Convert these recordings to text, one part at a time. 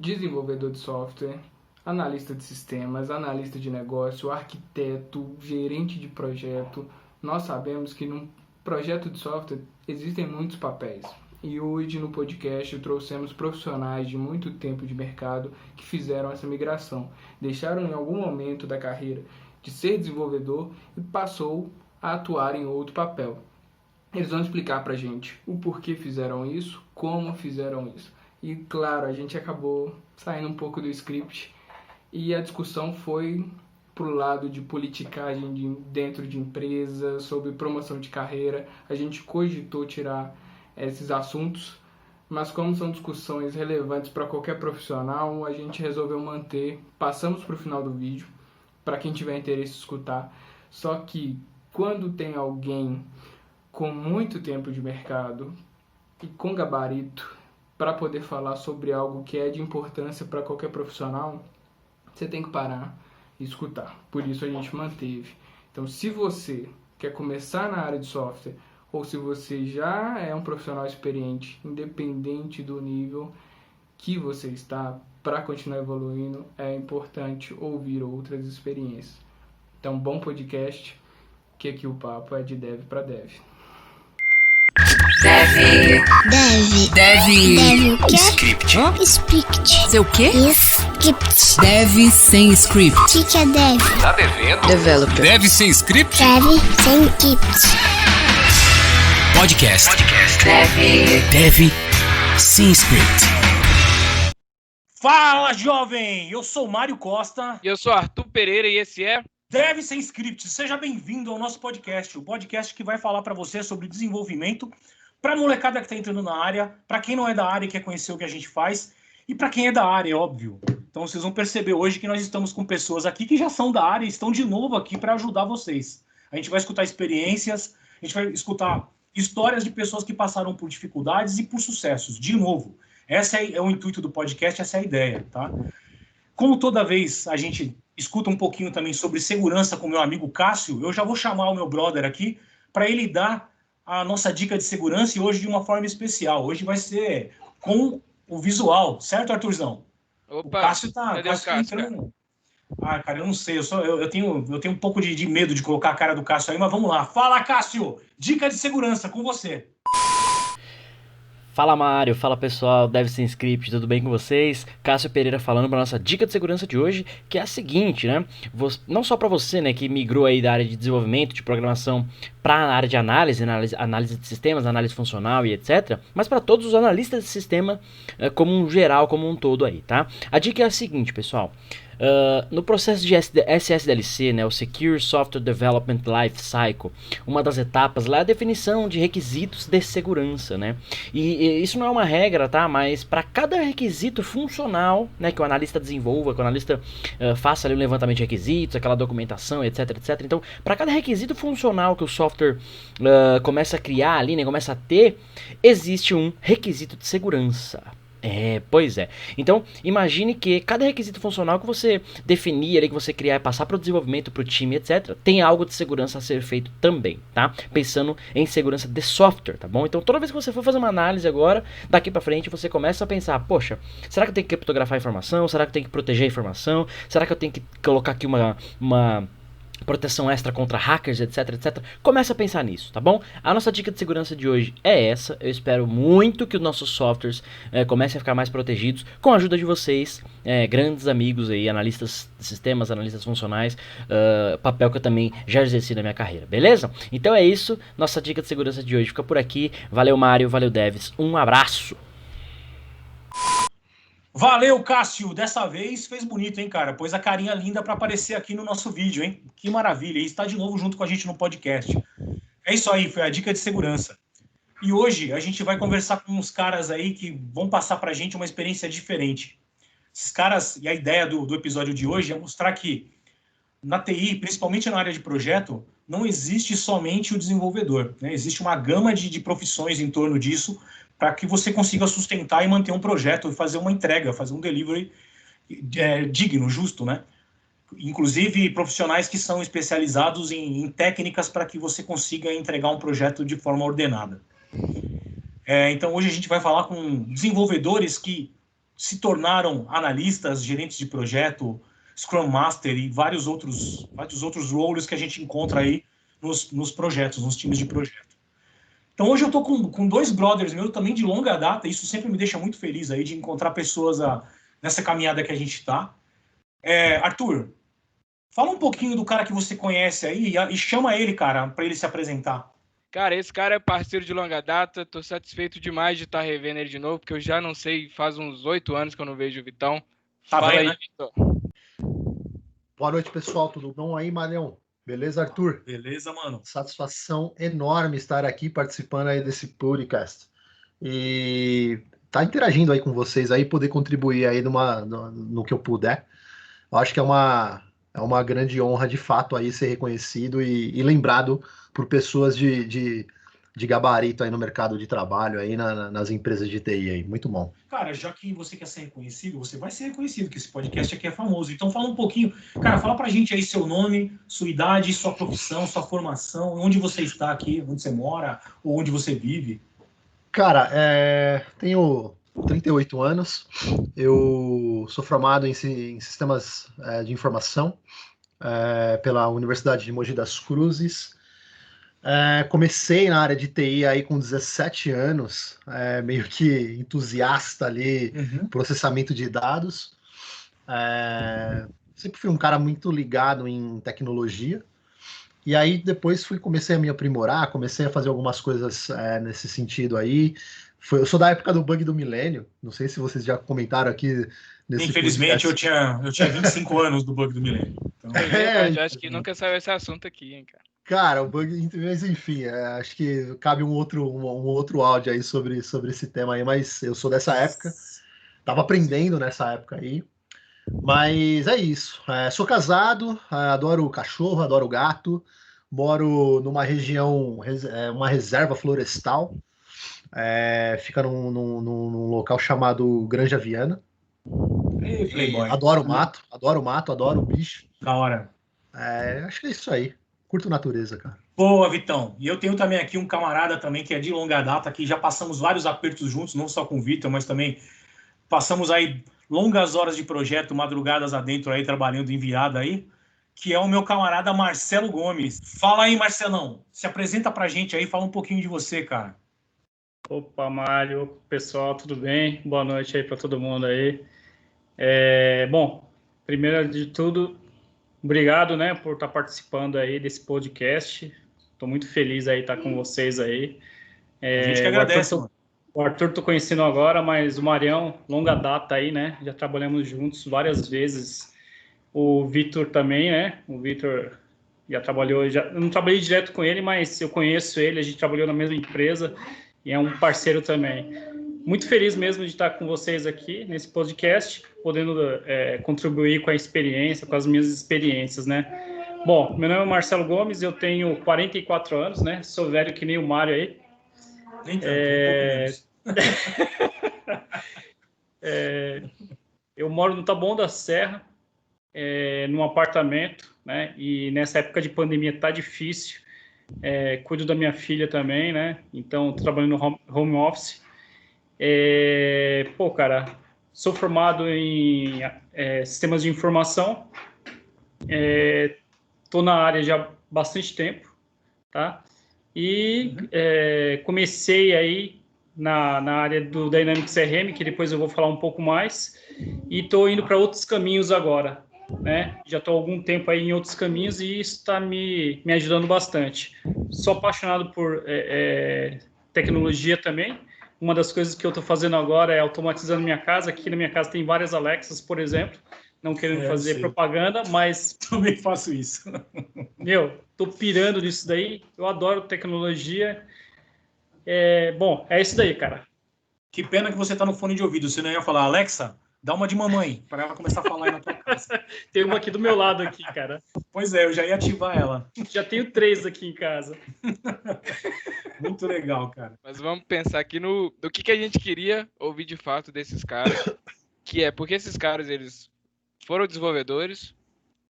desenvolvedor de software, analista de sistemas, analista de negócio, arquiteto, gerente de projeto, nós sabemos que num projeto de software existem muitos papéis. E hoje no podcast trouxemos profissionais de muito tempo de mercado que fizeram essa migração. Deixaram em algum momento da carreira de ser desenvolvedor e passou a atuar em outro papel. Eles vão explicar pra gente o porquê fizeram isso, como fizeram isso. E claro, a gente acabou saindo um pouco do script e a discussão foi pro lado de politicagem dentro de empresa, sobre promoção de carreira. A gente cogitou tirar esses assuntos, mas como são discussões relevantes para qualquer profissional, a gente resolveu manter. Passamos para o final do vídeo, para quem tiver interesse em escutar. Só que quando tem alguém com muito tempo de mercado e com gabarito para poder falar sobre algo que é de importância para qualquer profissional, você tem que parar e escutar. Por isso a gente manteve. Então, se você quer começar na área de software ou se você já é um profissional experiente, independente do nível que você está, para continuar evoluindo, é importante ouvir outras experiências. Então, bom podcast, que aqui o papo é de dev para dev. Dev o quê? Script. Script. Sei o quê? Script. Dev sem script. O que é dev? Tá devendo? Developer. Dev sem script? Dev sem script. Podcast. Dev sem script. Fala, jovem! Eu sou Mário Costa. E eu sou Arthur Pereira e esse é Dev Sem Script. Seja bem-vindo ao nosso podcast, o podcast que vai falar para você sobre desenvolvimento, para a molecada que está entrando na área, para quem não é da área e quer conhecer o que a gente faz, e para quem é da área, é óbvio. Então vocês vão perceber hoje que nós estamos com pessoas aqui que já são da área e estão de novo aqui para ajudar vocês. A gente vai escutar experiências, a gente vai escutar histórias de pessoas que passaram por dificuldades e por sucessos, de novo. Esse é o intuito do podcast, essa é a ideia, tá? Como toda vez a gente escuta um pouquinho também sobre segurança com o meu amigo Cássio, eu já vou chamar o meu brother aqui para ele dar a nossa dica de segurança e hoje de uma forma especial. Hoje vai ser com o visual, certo, Arthurzão? Opa, o Cássio tá Cássio, entrando... Ah, cara, eu não sei, eu tenho um pouco de medo de colocar a cara do Cássio aí, mas vamos lá. Fala, Cássio! Dica de segurança com você. Fala Mário, fala pessoal, Dev Sem Script, tudo bem com vocês? Cássio Pereira falando para nossa dica de segurança de hoje, que é a seguinte, né? Não só para você, né, que migrou aí da área de desenvolvimento, de programação para a área de análise de sistemas, análise funcional e etc, mas para todos os analistas de sistema como um geral, como um todo aí, tá? A dica é a seguinte, pessoal. No processo de SSDLC, né, o Secure Software Development Life Cycle, uma das etapas lá é a definição de requisitos de segurança, né? E isso não é uma regra, tá? Mas para cada requisito funcional, né, que o analista desenvolva, que o analista faça ali um levantamento de requisitos, aquela documentação, etc, etc. Então, para cada requisito funcional que o software começa a criar ali, né, começa a ter, existe um requisito de segurança. Pois é. Então, imagine que cada requisito funcional que você definir ali, que você criar e passar para o desenvolvimento, para o time, etc., tem algo de segurança a ser feito também, tá? Pensando em segurança de software, tá bom? Então, toda vez que você for fazer uma análise agora, daqui para frente, você começa a pensar, poxa, será que eu tenho que criptografar a informação? Será que eu tenho que proteger a informação? Será que eu tenho que colocar aqui uma proteção extra contra hackers, etc, etc. Começa a pensar nisso, tá bom? A nossa dica de segurança de hoje é essa. Eu espero muito que os nossos softwares comecem a ficar mais protegidos com a ajuda de vocês, grandes amigos aí, analistas de sistemas, analistas funcionais, papel que eu também já exerci na minha carreira, beleza? Então é isso, nossa dica de segurança de hoje fica por aqui. Valeu Mário, valeu Devs, um abraço! Valeu, Cássio! Dessa vez fez bonito, hein, cara? Pôs a carinha linda para aparecer aqui no nosso vídeo, hein? Que maravilha! E está de novo junto com a gente no podcast. É isso aí, foi a dica de segurança. E hoje a gente vai conversar com uns caras aí que vão passar pra gente uma experiência diferente. Esses caras, e a ideia do episódio de hoje é mostrar que na TI, principalmente na área de projeto, não existe somente o desenvolvedor, né? Existe uma gama de profissões em torno disso, para que você consiga sustentar e manter um projeto, fazer uma entrega, fazer um delivery digno, justo, né? Inclusive profissionais que são especializados em técnicas para que você consiga entregar um projeto de forma ordenada. Então hoje a gente vai falar com desenvolvedores que se tornaram analistas, gerentes de projeto, Scrum Master e vários outros roles que a gente encontra aí nos projetos, nos times de projeto. Então hoje eu tô com 2 brothers meus também de longa data, isso sempre me deixa muito feliz aí de encontrar pessoas nessa caminhada que a gente tá. Arthur, fala um pouquinho do cara que você conhece aí e chama ele, cara, para ele se apresentar. Cara, esse cara é parceiro de longa data, tô satisfeito demais de estar revendo ele de novo, porque eu já não sei, faz uns 8 anos que eu não vejo o Vitão. Tá Fala vendo, aí, né? Vitor. Boa noite, pessoal. Tudo bom aí, Marião? Beleza, Arthur? Beleza, mano. Satisfação enorme estar aqui participando aí desse podcast. E tá interagindo aí com vocês aí, poder contribuir aí no que eu puder. Eu acho que é uma grande honra, de fato, aí ser reconhecido e lembrado por pessoas de gabarito aí no mercado de trabalho, aí nas empresas de TI aí. Muito bom. Cara, já que você quer ser reconhecido, você vai ser reconhecido, que esse podcast aqui é famoso. Então fala um pouquinho, cara, fala pra gente aí seu nome, sua idade, sua profissão, sua formação, onde você está aqui, onde você mora, ou onde você vive. Cara, tenho 38 anos, eu sou formado em sistemas de informação pela Universidade de Mogi das Cruzes. Comecei na área de TI aí com 17 anos, meio que entusiasta ali, processamento de dados. Sempre fui um cara muito ligado em tecnologia. E aí depois comecei a me aprimorar, comecei a fazer algumas coisas nesse sentido aí. Eu sou da época do bug do milênio, não sei se vocês já comentaram aqui nesse Infelizmente podcast. eu tinha 25 anos do bug do milênio. Então... Eu acho que nunca saiu esse assunto aqui, hein, cara. Cara, o bug, mas enfim, acho que cabe um outro áudio aí sobre esse tema aí, mas eu sou dessa época, tava aprendendo nessa época aí, mas é isso. Sou casado, adoro cachorro, adoro gato, moro numa região, uma reserva florestal, fica num local chamado Granja Viana. Ei, Playboy. Adoro mato, adoro bicho. Da hora. Acho que é isso aí. Curto natureza, cara. Boa, Vitão. E eu tenho também aqui um camarada também que é de longa data, que já passamos vários apertos juntos, não só com o Vitor, mas também passamos aí longas horas de projeto, madrugadas adentro aí, trabalhando em virada aí, que é o meu camarada Marcelo Gomes. Fala aí, Marcelão. Se apresenta pra gente aí, fala um pouquinho de você, cara. Opa, Mário, pessoal, tudo bem? Boa noite aí para todo mundo aí. Bom, primeiro de tudo, obrigado, né, por estar participando aí desse podcast. Estou muito feliz aí estar com vocês aí. A gente que agradece, mano. O Arthur tô conhecendo agora, mas o Marião, longa data aí, né? Já trabalhamos juntos várias vezes. O Vitor também, né? O Vitor já trabalhou, eu não trabalhei direto com ele, mas eu conheço ele, a gente trabalhou na mesma empresa e é um parceiro também. Muito feliz mesmo de estar com vocês aqui nesse podcast, podendo contribuir com a experiência, com as minhas experiências, né? Bom, meu nome é Marcelo Gomes, eu tenho 44 anos, né? Sou velho que nem o Mário aí. Nem tanto, Eu moro no Taboão da Serra, num apartamento, né? E nessa época de pandemia tá difícil. Cuido da minha filha também, né? Então, tô trabalhando no home office. Cara, sou formado em sistemas de informação. Tô na área já há bastante tempo, tá? E comecei aí na área do Dynamics CRM, que depois eu vou falar um pouco mais, e estou indo para outros caminhos agora, né? Já estou há algum tempo aí em outros caminhos e isso está me ajudando bastante. Sou apaixonado por tecnologia também. Uma das coisas que eu estou fazendo agora é automatizando minha casa. Aqui na minha casa tem várias Alexas, por exemplo, não querendo fazer propaganda, mas... Também faço isso. Tô pirando nisso daí, eu adoro tecnologia. Bom, é isso daí, cara. Que pena que você tá no fone de ouvido, você não ia falar, Alexa, dá uma de mamãe, para ela começar a falar aí na tua casa. Tem uma aqui do meu lado aqui, cara. Pois eu já ia ativar ela. Já tenho 3 aqui em casa. Muito legal, cara. Mas vamos pensar aqui no que a gente queria ouvir de fato desses caras, que é porque esses caras, eles foram desenvolvedores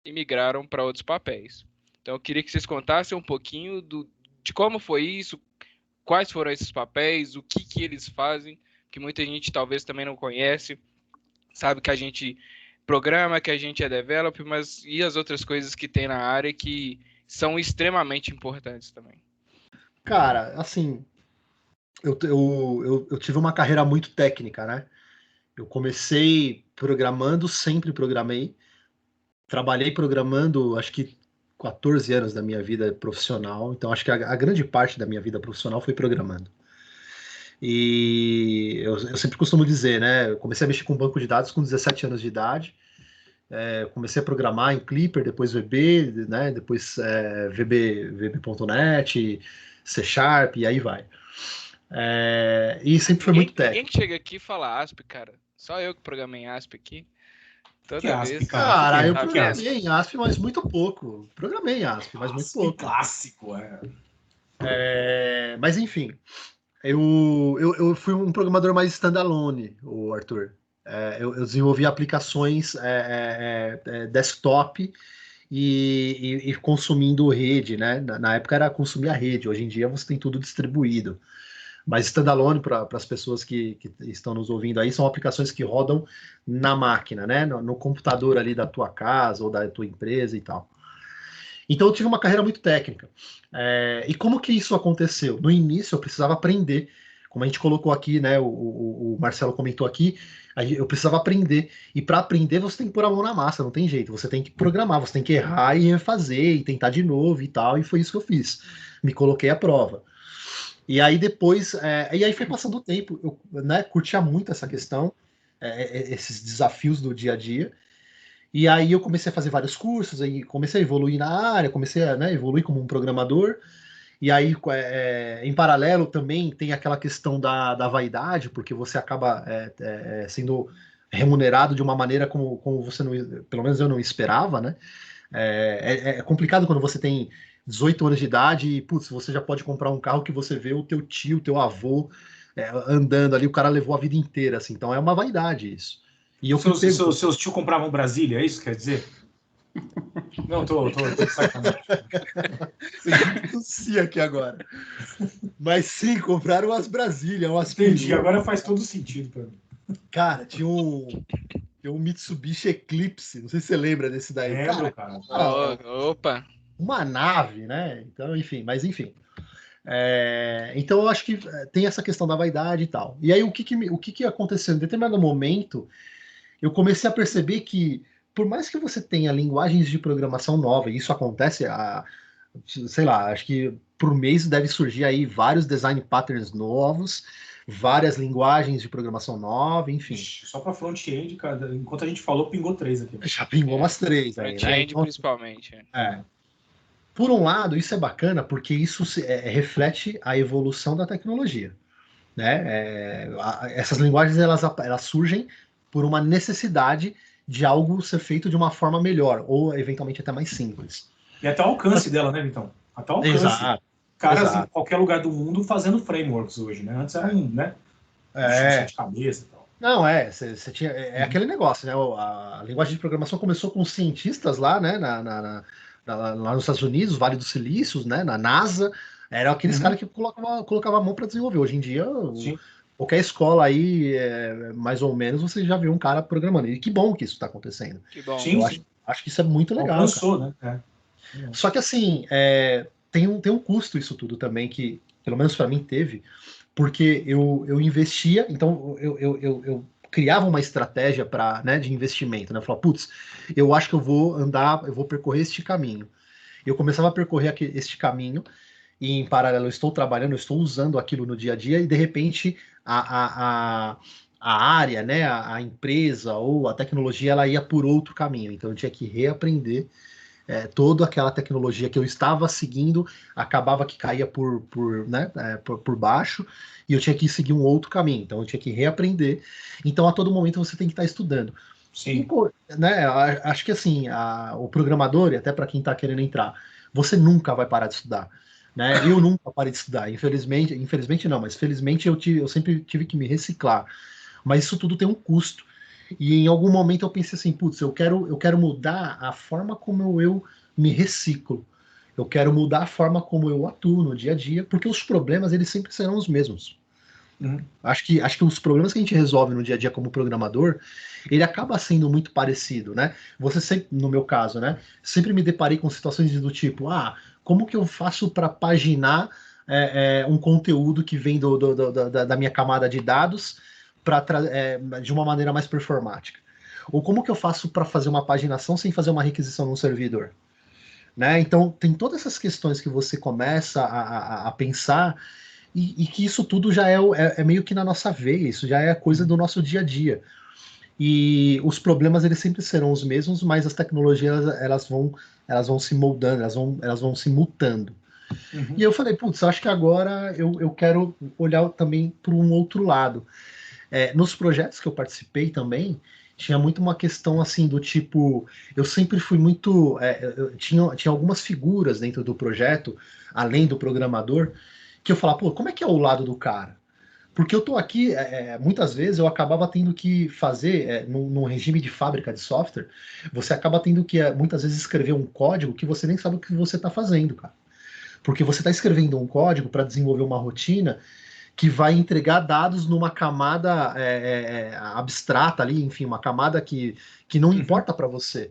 e migraram para outros papéis. Então eu queria que vocês contassem um pouquinho de como foi isso, quais foram esses papéis, o que eles fazem, que muita gente talvez também não conhece. sabe que a gente programa, que a gente é developer, mas e as outras coisas que tem na área que são extremamente importantes também? Cara, assim, eu tive uma carreira muito técnica, né? Eu comecei programando, sempre programei. Trabalhei programando, acho que 14 anos da minha vida profissional. Então, acho que a grande parte da minha vida profissional foi programando. E eu sempre costumo dizer, né? Eu comecei a mexer com banco de dados com 17 anos de idade. Comecei a programar em Clipper, depois VB, né? Depois VB.NET, C Sharp, e aí vai. E sempre foi muito técnico. Ninguém que chega aqui fala ASP, cara. Só eu que programei em ASP aqui. Que Toda ASP, vez. cara? Cara, eu Que programei ASP? em ASP, mas muito pouco. Programei em ASP, mas muito ASP pouco. clássico, Mas enfim, eu fui um programador mais standalone, o Arthur. Eu desenvolvi aplicações desktop e consumindo rede, né? Na época era consumir a rede, hoje em dia você tem tudo distribuído. Mas standalone, para as pessoas que estão nos ouvindo aí, são aplicações que rodam na máquina, né? No computador ali da tua casa ou da tua empresa e tal. Então eu tive uma carreira muito técnica. E como que isso aconteceu? No início eu precisava aprender, como a gente colocou aqui, né? O Marcelo comentou aqui, eu precisava aprender. E para aprender você tem que pôr a mão na massa, não tem jeito. Você tem que programar, você tem que errar e refazer e tentar de novo e tal. E foi isso que eu fiz. Me coloquei à prova. E aí depois, e aí foi passando o tempo, eu, né, curtia muito essa questão, esses desafios do dia a dia. E aí eu comecei a fazer vários cursos, aí comecei a evoluir na área, comecei a, né, evoluir como um programador. E aí, em paralelo, também tem aquela questão da vaidade, porque você acaba sendo remunerado de uma maneira como você não, pelo menos eu não esperava, né? É complicado quando você tem 18 anos de idade e, putz, você já pode comprar um carro que você vê o teu tio, o teu avô andando ali, o cara levou a vida inteira, assim. Então é uma vaidade isso. E eu seus tios compravam Brasília, é isso que quer dizer? Não, tô de sacanagem. Tossi aqui agora. Mas sim, compraram umas Brasília, umas Entendi, agora faz todo sentido pra mim. Cara, tinha um Mitsubishi Eclipse, não sei se você lembra desse daí. Lembro, cara. Opa! Uma nave, né? Então, enfim, então eu acho que tem essa questão da vaidade e tal. E aí o que aconteceu? Em determinado momento, eu comecei a perceber que, por mais que você tenha linguagens de programação novas, e isso acontece sei lá, acho que por mês deve surgir aí vários design patterns novos, várias linguagens de programação nova, enfim. Só para front-end, cara, enquanto a gente falou, pingou 3 aqui. Já pingou umas 3 aí, né? Front-end então, principalmente. Por um lado, isso é bacana porque isso reflete a evolução da tecnologia, né? Essas linguagens elas surgem por uma necessidade de algo ser feito de uma forma melhor ou eventualmente até mais simples. E até o alcance dela, né, Vitão? Até o alcance. Exato. Caras em qualquer lugar do mundo fazendo frameworks hoje, né? Antes era né? De cabeça e tal. Não, você tinha. Aquele negócio, né? A linguagem de programação começou com cientistas lá, né? Lá nos Estados Unidos, Vale do Silício, né? Na NASA. Eram aqueles caras que colocavam a mão para desenvolver. Hoje em dia, qualquer escola aí, mais ou menos, você já viu um cara programando. E que bom que isso está acontecendo. Que bom. Eu acho que isso é muito legal. Alcançou, né? Só que assim, tem um custo isso tudo também, que pelo menos para mim teve, porque eu investia, então eu criava uma estratégia de investimento, né? Eu falava, putz, eu acho que eu vou percorrer este caminho. Eu começava a percorrer este caminho, e em paralelo eu estou trabalhando, eu estou usando aquilo no dia a dia, e de repente a área, né, a empresa ou a tecnologia, ela ia por outro caminho, então eu tinha que reaprender toda aquela tecnologia que eu estava seguindo, acabava que caía por baixo, e eu tinha que seguir um outro caminho, então eu tinha que reaprender. Então a todo momento você tem que estar estudando. Sim. E, né, acho que assim, o programador, e até para quem está querendo entrar, você nunca vai parar de estudar. Né? Eu nunca parei de estudar, infelizmente não, mas felizmente eu sempre tive que me reciclar. Mas isso tudo tem um custo. E em algum momento eu pensei assim, putz, eu quero mudar a forma como eu me reciclo. Eu quero mudar a forma como eu atuo no dia a dia, porque os problemas eles sempre serão os mesmos. Acho que os problemas que a gente resolve no dia a dia como programador, ele acaba sendo muito parecido, né? Você sempre, no meu caso, né? Sempre me deparei com situações do tipo, como que eu faço para paginar um conteúdo que vem da minha camada de dados de uma maneira mais performática? Ou como que eu faço para fazer uma paginação sem fazer uma requisição num servidor? Né? Então, tem todas essas questões que você começa a pensar e que isso tudo já é meio que na nossa veia, isso já é coisa do nosso dia a dia. E os problemas, eles sempre serão os mesmos, mas as tecnologias, elas vão se moldando, elas vão se mutando. E eu falei, putz, acho que agora eu quero olhar também para um outro lado. Nos projetos que eu participei também, tinha muito uma questão assim do tipo, eu sempre fui muito, tinha algumas figuras dentro do projeto, além do programador, que eu falava, pô, como é que é o lado do cara? Porque eu tô aqui, muitas vezes eu acabava tendo que fazer, num regime de fábrica de software, você acaba tendo que muitas vezes escrever um código que você nem sabe o que você está fazendo, cara. Porque você está escrevendo um código para desenvolver uma rotina que vai entregar dados numa camada abstrata ali, enfim, uma camada que não importa para você.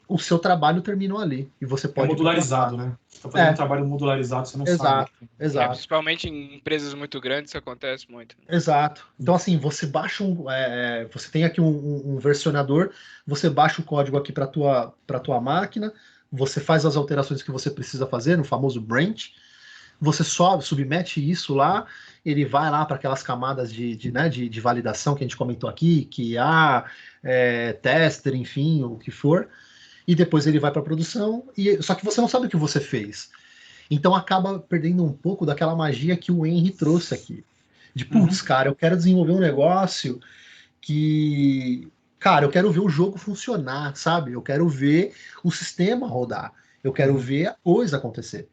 O seu trabalho terminou ali. E você pode. Modularizado, né? Você está fazendo um trabalho modularizado, você não sabe. Exato. Principalmente em empresas muito grandes, isso acontece muito. Exato. Então, assim, você baixa você tem aqui um versionador, você baixa o código aqui para tua máquina, você faz as alterações que você precisa fazer, no famoso branch, você submete isso lá, ele vai lá para aquelas camadas de validação que a gente comentou aqui, que tester, enfim, o que for, e depois ele vai para a produção, só que você não sabe o que você fez. Então acaba perdendo um pouco daquela magia que o Henry trouxe aqui. De, putz, cara, eu quero desenvolver um negócio que... Cara, eu quero ver o jogo funcionar, sabe? Eu quero ver o sistema rodar. Eu quero ver a coisa acontecer.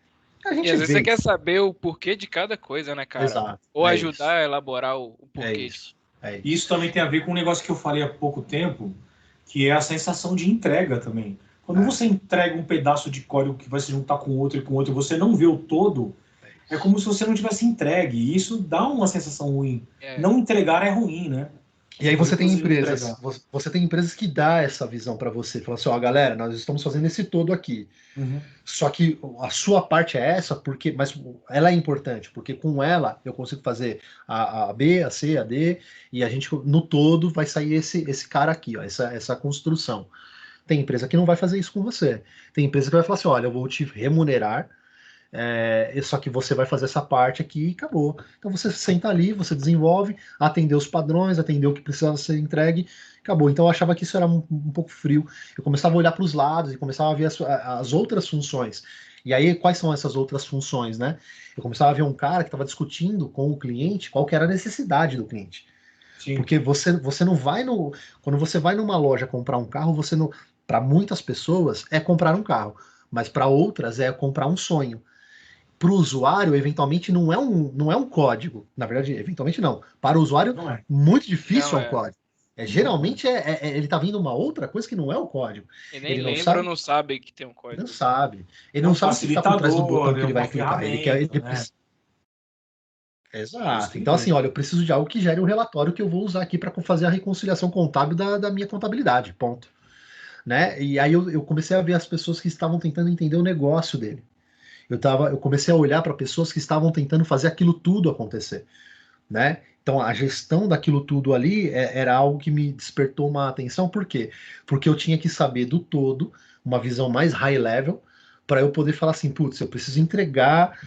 E às vezes você quer saber o porquê de cada coisa, né, cara? Exato. Ou ajudar a elaborar o porquê. É isso. Isso também tem a ver com um negócio que eu falei há pouco tempo, que é a sensação de entrega também. Quando você entrega um pedaço de código que vai se juntar com outro e com outro, e você não vê o todo, é como se você não tivesse entregue. E isso dá uma sensação ruim. Não entregar é ruim, né? E aí você tem empresas que dá essa visão para você. Fala assim, galera, nós estamos fazendo esse todo aqui. Só que a sua parte é essa, mas ela é importante, porque com ela eu consigo fazer a B, a C, a D, e a gente, no todo, vai sair esse cara aqui, essa construção. Tem empresa que não vai fazer isso com você. Tem empresa que vai falar assim, olha, eu vou te remunerar, só que você vai fazer essa parte aqui e acabou. Então você senta ali, você desenvolve, atendeu os padrões, atendeu o que precisava ser entregue, acabou. Então eu achava que isso era um pouco frio. Eu começava a olhar para os lados e começava a ver as outras funções. E aí, quais são essas outras funções, né? Eu começava a ver um cara que estava discutindo com o cliente qual que era a necessidade do cliente. Sim. Porque você não vai quando você vai numa loja comprar um carro, você não... Para muitas pessoas é comprar um carro, mas para outras é comprar um sonho. Para o usuário, eventualmente, não é um código. Na verdade, eventualmente não. Para o usuário, muito difícil é um código. Geralmente, ele está vendo uma outra coisa que não é o código. Ele nem lembra ou não sabe que tem um código. Não sabe. Ele não sabe se está por trás do botão que ele vai clicar. Exato. Então, assim, olha, eu preciso de algo que gere um relatório que eu vou usar aqui para fazer a reconciliação contábil da minha contabilidade. Ponto. Né? E aí eu comecei a ver as pessoas que estavam tentando entender o negócio dele. Eu comecei a olhar para pessoas que estavam tentando fazer aquilo tudo acontecer, né? Então a gestão daquilo tudo ali era algo que me despertou uma atenção. Por quê? Porque eu tinha que saber do todo, uma visão mais high level, para eu poder falar assim, putz, eu preciso entregar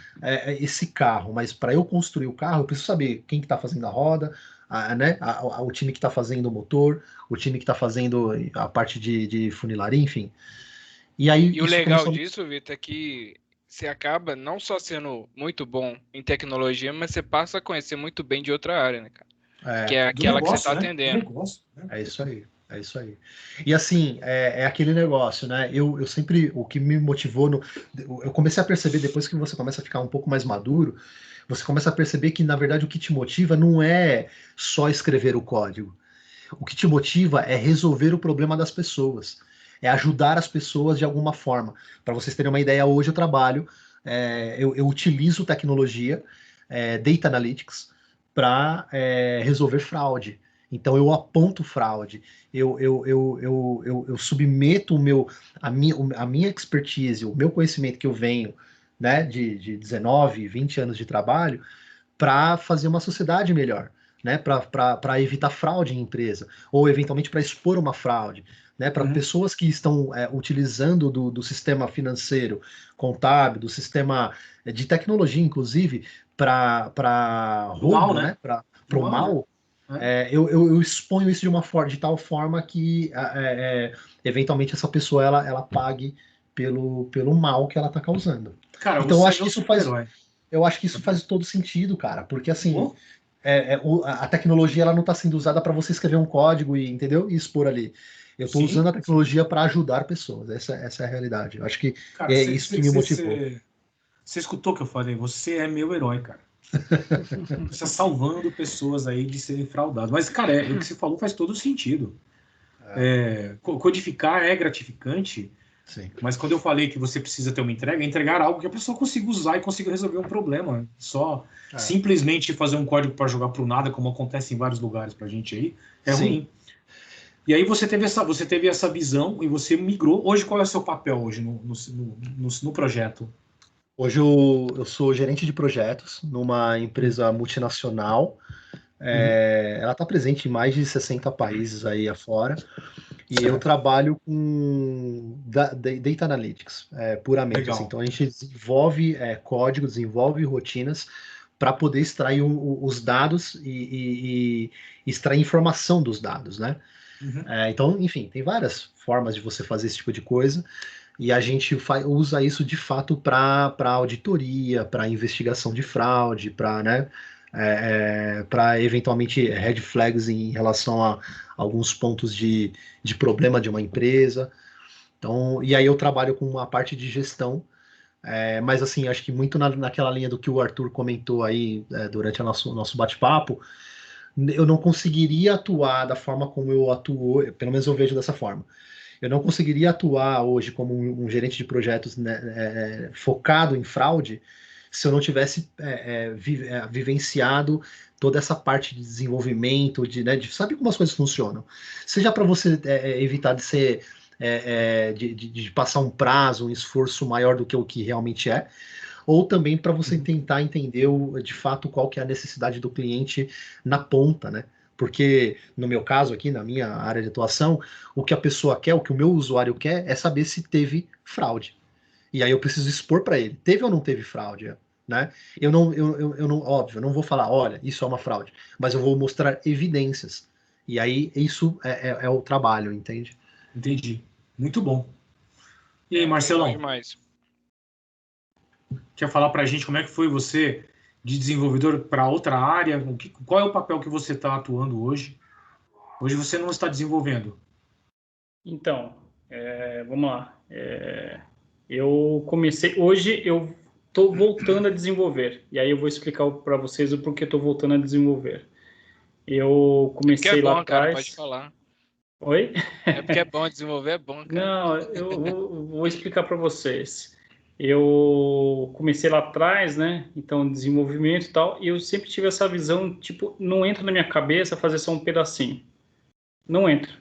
esse carro, mas para eu construir o carro, eu preciso saber quem que está fazendo a roda, o time que está fazendo o motor, o time que está fazendo a parte de funilaria, enfim. E o legal disso, Vitor, é que você acaba não só sendo muito bom em tecnologia, mas você passa a conhecer muito bem de outra área, né, cara? Que é aquela negócio, que você está atendendo. É isso aí. É isso aí. E assim, é aquele negócio, né? Eu sempre, o que me motivou, eu comecei a perceber, depois que você começa a ficar um pouco mais maduro, você começa a perceber que, na verdade, o que te motiva não é só escrever o código. O que te motiva é resolver o problema das pessoas. É ajudar as pessoas de alguma forma. Para vocês terem uma ideia, hoje eu trabalho, eu utilizo tecnologia, Data Analytics, para resolver fraude. Então eu aponto fraude, eu submeto a minha expertise, o meu conhecimento que eu venho, né, de 19, 20 anos de trabalho, para fazer uma sociedade melhor, né, para evitar fraude em empresa, ou eventualmente para expor uma fraude, né, para pessoas que estão utilizando do sistema financeiro, contábil, do sistema de tecnologia, inclusive, para roubo, mal, né, para o mal, mal. Eu exponho isso de tal forma que eventualmente essa pessoa ela pague pelo mal que ela está causando. Cara, Então você eu acho que isso faz todo sentido, cara, porque assim a tecnologia ela não está sendo usada para você escrever um código entendeu? E expor ali. Eu estou usando a tecnologia para ajudar pessoas. Essa é a realidade. Eu acho que cara, isso que me motivou. Você escutou o que eu falei? Você é meu herói, cara. Você está salvando pessoas aí de serem fraudadas. Mas, cara, o que você falou faz todo sentido. Codificar é gratificante, Sim. mas quando eu falei que você precisa ter uma entrega, é entregar algo que a pessoa consiga usar e consiga resolver um problema. Só simplesmente fazer um código para jogar pro nada, como acontece em vários lugares pra gente aí, é ruim. E aí você teve essa visão e você migrou. Hoje, qual é o seu papel hoje no projeto? Hoje eu sou gerente de projetos numa empresa multinacional. Ela está presente em mais de 60 países aí afora. E eu trabalho com Data Analytics, puramente. Assim. Então a gente desenvolve código, desenvolve rotinas para poder extrair os dados e extrair informação dos dados, né? Então, enfim, tem várias formas de você fazer esse tipo de coisa. E a gente usa isso de fato para auditoria, para investigação de fraude, para eventualmente red flags em relação a alguns pontos de problema de uma empresa. Então, e aí eu trabalho com uma parte de gestão, mas assim, acho que muito naquela linha do que o Arthur comentou aí durante o nosso bate-papo, eu não conseguiria atuar da forma como eu atuo, pelo menos eu vejo dessa forma. Eu não conseguiria atuar hoje como um gerente de projetos, né, focado em fraude se eu não tivesse vivenciado toda essa parte de desenvolvimento, de saber como as coisas funcionam. Seja para você evitar de ser de passar um prazo, um esforço maior do que o que realmente é, ou também para você tentar entender de fato qual que é a necessidade do cliente na ponta, né? Porque, no meu caso aqui, na minha área de atuação, o que a pessoa quer, o que o meu usuário quer, é saber se teve fraude. E aí eu preciso expor para ele, teve ou não teve fraude, né? Eu não, óbvio, eu não vou falar, olha, isso é uma fraude, mas eu vou mostrar evidências. E aí isso é o trabalho, entende? Entendi. Muito bom. E aí, Marcelão? Quer falar para a gente como é que foi você de desenvolvedor para outra área? Qual é o papel que você está atuando hoje? Hoje você não está desenvolvendo. Então, vamos lá. Eu comecei... Hoje eu estou voltando a desenvolver. E aí eu vou explicar para vocês o porquê estou voltando a desenvolver. Eu comecei lá atrás... Cara, pode falar. Oi? É porque é bom desenvolver, é bom, cara. Não, eu vou explicar para vocês. Eu comecei lá atrás, né? Então, desenvolvimento e tal, e eu sempre tive essa visão, tipo, não entra na minha cabeça fazer só um pedacinho. Não entra.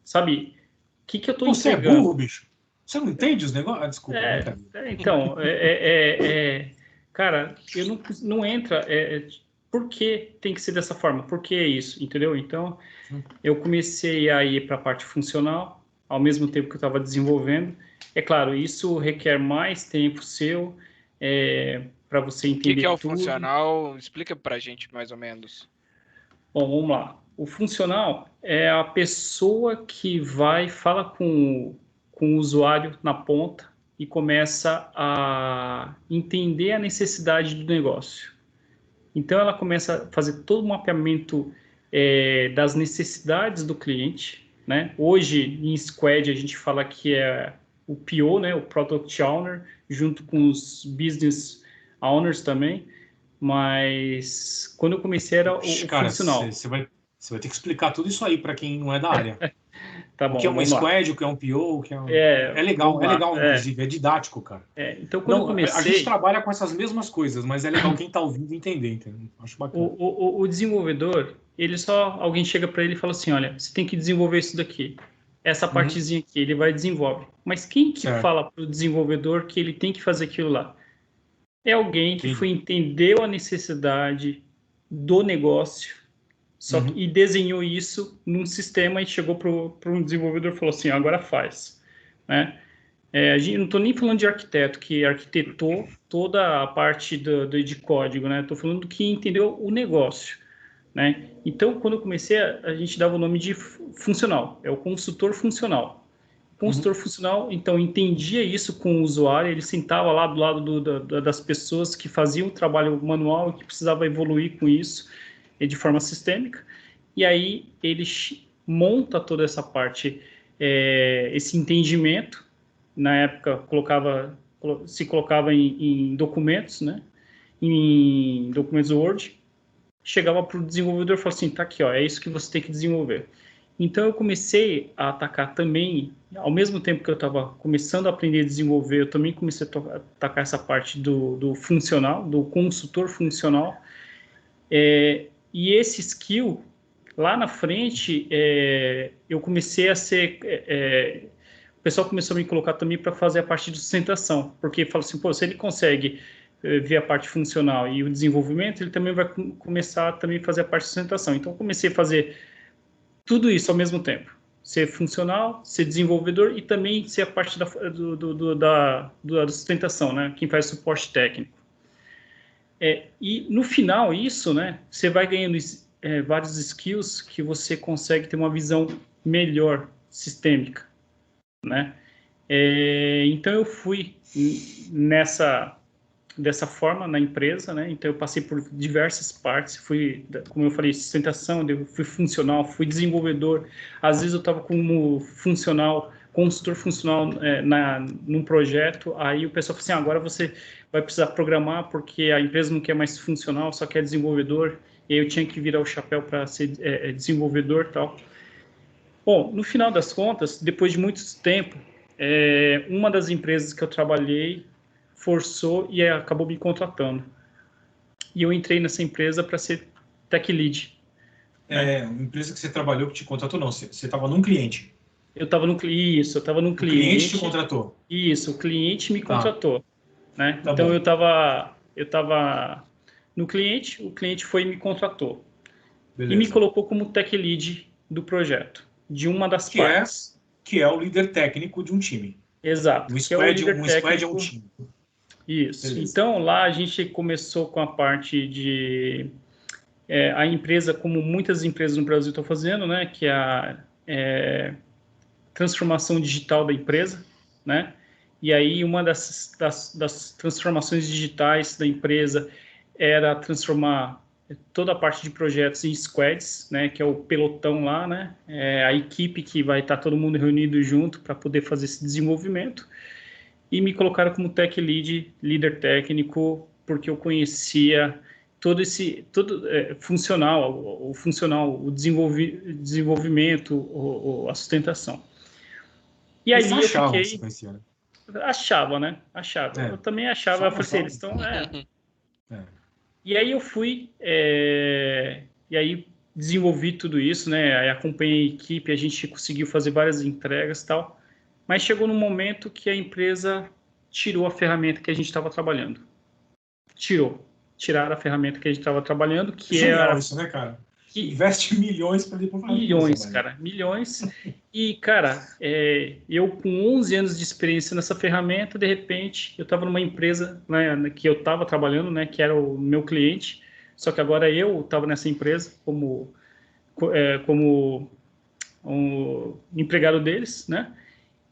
Sabe? O que eu tô entregando? Você é burro, bicho? Você não entende os negócios? Desculpa. Então, cara, eu não entra... por que tem que ser dessa forma? Por que isso? Entendeu? Então, eu comecei a ir para a parte funcional, ao mesmo tempo que eu estava desenvolvendo. É claro, isso requer mais tempo seu para você entender tudo. O que é o funcional? Explica para a gente mais ou menos. Bom, vamos lá. O funcional é a pessoa que fala com o usuário na ponta e começa a entender a necessidade do negócio. Então, ela começa a fazer todo o mapeamento das necessidades do cliente, né? Hoje, em Squad, a gente fala que é o PO, né? O Product Owner, junto com os Business Owners também. Mas, quando eu comecei, era o funcional. Você vai ter que explicar tudo isso aí para quem não é da área. Tá bom, O que é uma vamos lá. squad, o que é um PO, o que é um... É, É legal, vamos lá. inclusive, é didático, cara. Então, quando eu Não, comecei... a gente trabalha com essas mesmas coisas, mas é legal quem tá ouvindo entender, entendeu? Acho bacana. O desenvolvedor, alguém chega para ele e fala assim, olha, você tem que desenvolver isso daqui. Essa partezinha aqui, ele vai e desenvolve. Mas quem que fala para o desenvolvedor que ele tem que fazer aquilo lá? É alguém que entendeu a necessidade do negócio e desenhou isso num sistema e chegou para um desenvolvedor e falou assim, agora faz. Né? Não estou nem falando de arquiteto, que arquitetou toda a parte de código, né? Estou falando que entendeu o negócio. Né? Então, quando eu comecei, a gente dava o nome de funcional, é o consultor funcional. O consultor funcional, então, entendia isso com o usuário, ele sentava lá do lado das pessoas que faziam o trabalho manual e que precisava evoluir com isso de forma sistêmica, e aí ele monta toda essa parte, esse entendimento, na época se colocava em documentos, né? Em documentos Word, chegava para o desenvolvedor e falava assim, tá aqui, ó, é isso que você tem que desenvolver. Então eu comecei a atacar também, ao mesmo tempo que eu estava começando a aprender a desenvolver, eu também comecei a atacar essa parte do funcional, do consultor funcional, e esse skill, lá na frente, eu comecei a ser... o pessoal começou a me colocar também para fazer a parte de sustentação, porque fala assim, pô, se ele consegue ver a parte funcional e o desenvolvimento, ele também vai começar a também fazer a parte de sustentação. Então, eu comecei a fazer tudo isso ao mesmo tempo. Ser funcional, ser desenvolvedor e também ser a parte da sustentação, né? Quem faz suporte técnico. E, no final, isso, né? Você vai ganhando vários skills que você consegue ter uma visão melhor, sistêmica, né? Então, eu fui dessa forma na empresa, né? Então eu passei por diversas partes, fui, como eu falei, sustentação, eu fui funcional, fui desenvolvedor, às vezes eu estava como funcional, consultor funcional num projeto, aí o pessoal falou assim, agora você vai precisar programar porque a empresa não quer mais funcional, só quer desenvolvedor, e aí eu tinha que virar o chapéu para ser desenvolvedor e tal. Bom, no final das contas, depois de muito tempo, uma das empresas que eu trabalhei forçou e acabou me contratando. E eu entrei nessa empresa para ser tech lead. Uma empresa que você trabalhou que te contratou, não. Você estava num cliente. Eu estava num cliente. O cliente te contratou. Isso, o cliente me contratou. Né? Tá então bom. eu tava no cliente, o cliente foi e me contratou. Beleza. E me colocou como tech lead do projeto, de uma das partes. Que é o líder técnico de um time. Exato. Um squad é um time. Isso. Beleza. Então, lá a gente começou com a parte de... a empresa, como muitas empresas no Brasil estão fazendo, né? Que é a transformação digital da empresa, né? E aí, uma das transformações digitais da empresa era transformar toda a parte de projetos em squads, né? Que é o pelotão lá, né? A equipe que vai estar todo mundo reunido junto para poder fazer esse desenvolvimento. E me colocaram como tech lead, líder técnico, porque eu conhecia todo funcional, o desenvolvimento, a sustentação. E aí eu fiquei... Achava, né? Achava. Eu também achava. Eu falei assim, eles estão... E aí eu fui... e aí desenvolvi tudo isso, né? Aí acompanhei a equipe, a gente conseguiu fazer várias entregas e tal. Mas chegou num momento que a empresa tirou a ferramenta que a gente estava trabalhando. Tiraram a ferramenta que a gente estava trabalhando, que genial isso, né, cara? Investe milhões para depois fazer milhões, cara, milhões. E, cara, eu com 11 anos de experiência nessa ferramenta, de repente, eu estava numa empresa, né, que eu estava trabalhando, né, que era o meu cliente, só que agora eu estava nessa empresa como um empregado deles, né?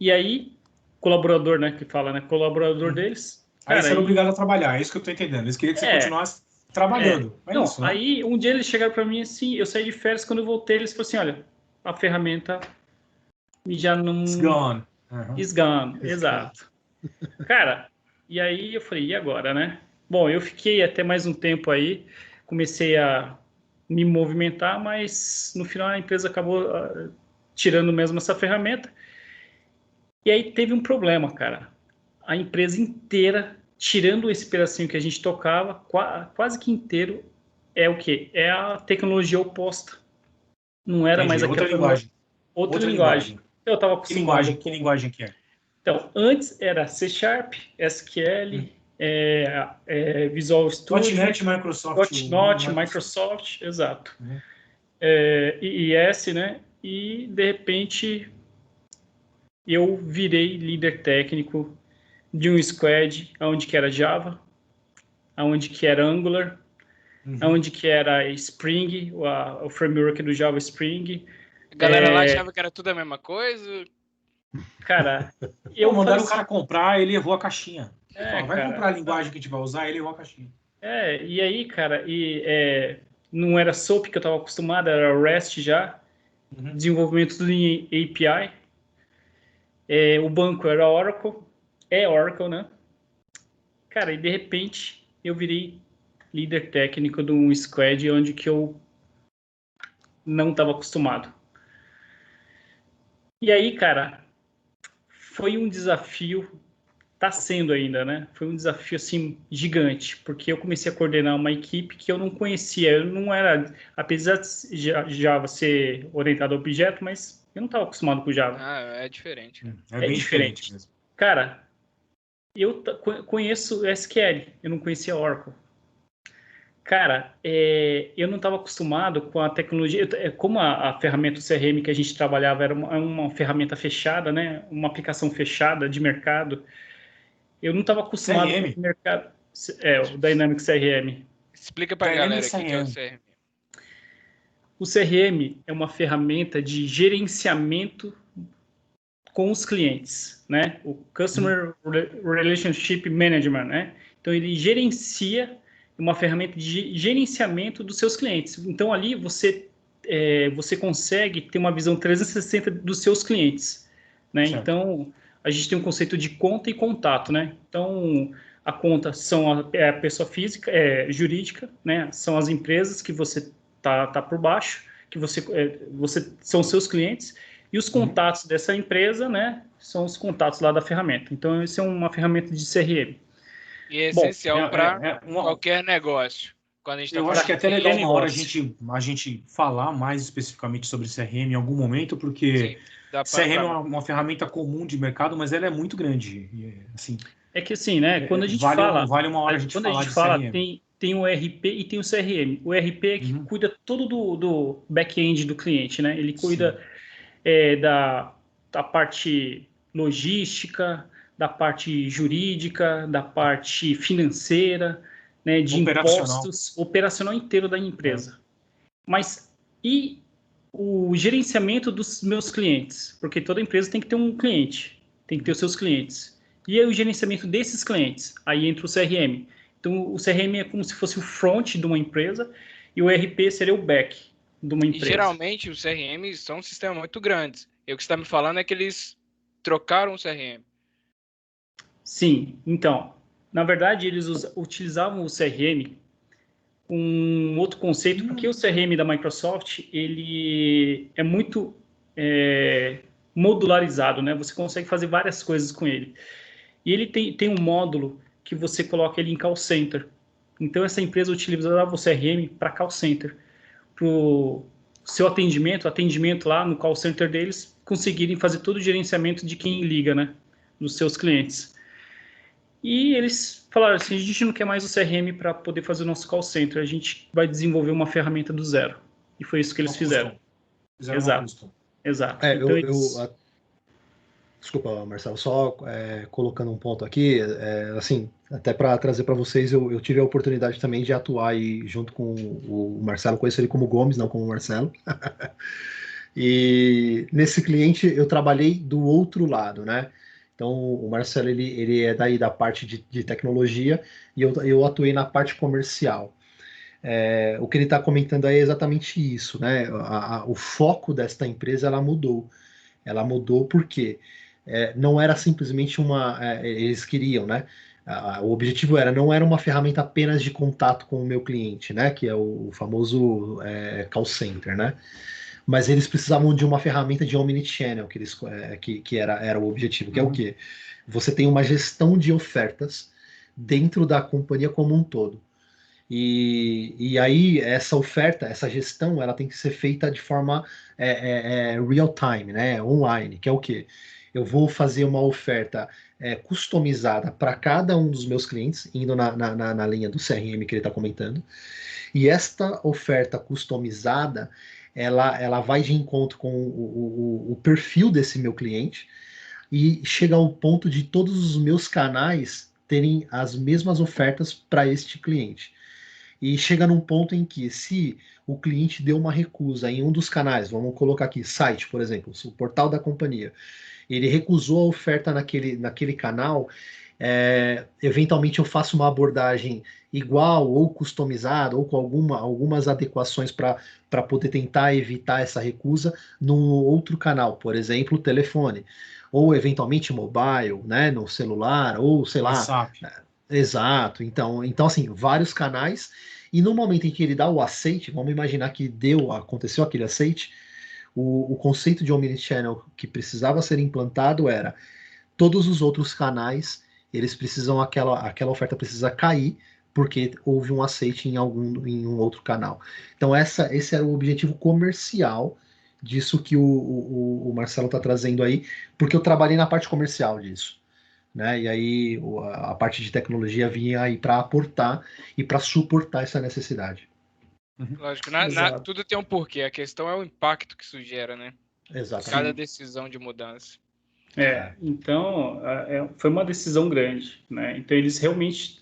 E aí, colaborador, né, que fala, né, colaborador deles. Aí você era obrigado a trabalhar, é isso que eu tô entendendo. Eles queriam que você continuasse trabalhando. Não, isso, né? Aí, um dia eles chegaram para mim assim, eu saí de férias, quando eu voltei, eles falaram assim, olha, a ferramenta já não... It's gone. It's gone, exato. Cara, e aí eu falei, e agora, né? Bom, eu fiquei até mais um tempo aí, comecei a me movimentar, mas no final a empresa acabou tirando mesmo essa ferramenta. E aí teve um problema, cara. A empresa inteira, tirando esse pedacinho que a gente tocava, quase que inteiro, é o quê? É a tecnologia oposta. Não era mais outra aquela linguagem. outra linguagem. Eu estava acostumado. Que linguagem que é? Então, antes era C Sharp, SQL, Visual Studio, .NET, Microsoft. .NET, Microsoft, exato. IIS, né? E, de repente, eu virei líder técnico de um squad, onde que era Java, onde que era Angular, onde que era Spring, o framework do Java Spring. A galera lá achava que era tudo a mesma coisa. Cara, mandaram o cara comprar, ele errou a caixinha. Vai cara, comprar a linguagem que a gente vai usar, ele errou a caixinha. E aí, cara, não era SOAP que eu estava acostumado, era REST já, desenvolvimento tudo em API. O banco era Oracle, Oracle, né? Cara, e de repente eu virei líder técnico de um squad onde que eu não estava acostumado. E aí, cara, foi um desafio, tá sendo ainda, né? Foi um desafio, assim, gigante, porque eu comecei a coordenar uma equipe que eu não conhecia, eu não era, apesar de Java ser orientado a objeto, mas eu não estava acostumado com Java. É diferente. É bem diferente mesmo. Cara, eu conheço SQL, eu não conhecia Oracle. Cara, eu não estava acostumado com a tecnologia, como a ferramenta CRM que a gente trabalhava era uma ferramenta fechada, né? Uma aplicação fechada de mercado. Eu não estava acostumado CRM? com o mercado. O Dynamics CRM. Explica pra galera o que é o CRM. O CRM é uma ferramenta de gerenciamento com os clientes, né? O Customer Relationship Management, né? Então, ele gerencia uma ferramenta de gerenciamento dos seus clientes. Então, ali você consegue ter uma visão 360 dos seus clientes, né? Certo. Então, a gente tem um conceito de conta e contato, né? Então, a conta são a pessoa física, jurídica, né? São as empresas que você tá por baixo, que você são seus clientes, e os contatos dessa empresa, né? São os contatos lá da ferramenta. Então, isso é uma ferramenta de CRM. E é essencial para qualquer negócio. Quando a gente eu acho que é até legal uma hora a gente falar mais especificamente sobre CRM em algum momento, porque CRM é uma ferramenta comum de mercado, mas ela é muito grande. Assim, é que assim, né? Quando a gente vale uma hora a gente falar de CRM. Tem o ERP e tem o CRM. O ERP é que cuida todo do back-end do cliente, né? Ele cuida da parte logística, da parte jurídica, da parte financeira, né, de impostos, operacional inteiro da empresa. Mas e o gerenciamento dos meus clientes? Porque toda empresa tem que ter um cliente, tem que ter os seus clientes. E aí o gerenciamento desses clientes? Aí entra o CRM. Então, o CRM é como se fosse o front de uma empresa e o ERP seria o back de uma empresa. E geralmente os CRMs são sistemas muito grandes. E o que você está me falando é que eles trocaram o CRM. Sim, então, na verdade, eles utilizavam o CRM, um outro conceito, porque o CRM da Microsoft, ele é muito modularizado, né? Você consegue fazer várias coisas com ele. E ele tem um módulo que você coloca ele em call center. Então, essa empresa utilizava o CRM para call center, para o seu atendimento lá no call center deles, conseguirem fazer todo o gerenciamento de quem liga, né? Dos seus clientes. E eles falaram assim, a gente não quer mais o CRM para poder fazer o nosso call center, a gente vai desenvolver uma ferramenta do zero. E foi isso que eles fizeram. Exato. Então, Desculpa, Marcelo, só colocando um ponto aqui, assim, até para trazer para vocês, eu tive a oportunidade também de atuar aí junto com o Marcelo, conheço ele como Gomes, não como Marcelo. E nesse cliente eu trabalhei do outro lado, né? Então, o Marcelo, ele é daí da parte de tecnologia e eu atuei na parte comercial. O que ele está comentando aí é exatamente isso, né? O foco desta empresa, ela mudou. Ela mudou porque não era simplesmente eles queriam, né? O objetivo não era uma ferramenta apenas de contato com o meu cliente, né? Que é o famoso call center, né? mas eles precisavam de uma ferramenta de omnichannel que era o objetivo, que é o quê? Você tem uma gestão de ofertas dentro da companhia como um todo. E aí essa oferta, essa gestão, ela tem que ser feita de forma real time, né? Online, que é o quê? Eu vou fazer uma oferta customizada para cada um dos meus clientes, indo na linha do CRM que ele está comentando. E esta oferta customizada, ela vai de encontro com o perfil desse meu cliente e chega ao ponto de todos os meus canais terem as mesmas ofertas para este cliente. E chega num ponto em que, se o cliente deu uma recusa em um dos canais, vamos colocar aqui, site, por exemplo, o portal da companhia, ele recusou a oferta naquele canal, eventualmente eu faço uma abordagem igual ou customizada, ou com algumas adequações para poder tentar evitar essa recusa no outro canal, por exemplo, o telefone, ou eventualmente mobile, né, no celular, ou sei lá. WhatsApp. Exato. Então assim, vários canais, e no momento em que ele dá o aceite, vamos imaginar que aconteceu aquele aceite, o conceito de omnichannel que precisava ser implantado era todos os outros canais, eles precisam, aquela oferta precisa cair, porque houve um aceite em um outro canal. Então esse era o objetivo comercial disso que o Marcelo está trazendo aí, porque eu trabalhei na parte comercial disso. Né? E aí a parte de tecnologia vinha aí para aportar e para suportar essa necessidade. Lógico, Exato. tudo tem um porquê. A questão é o impacto que isso gera, né? Exatamente. Cada decisão de mudança. Então, foi uma decisão grande, né? Então, eles realmente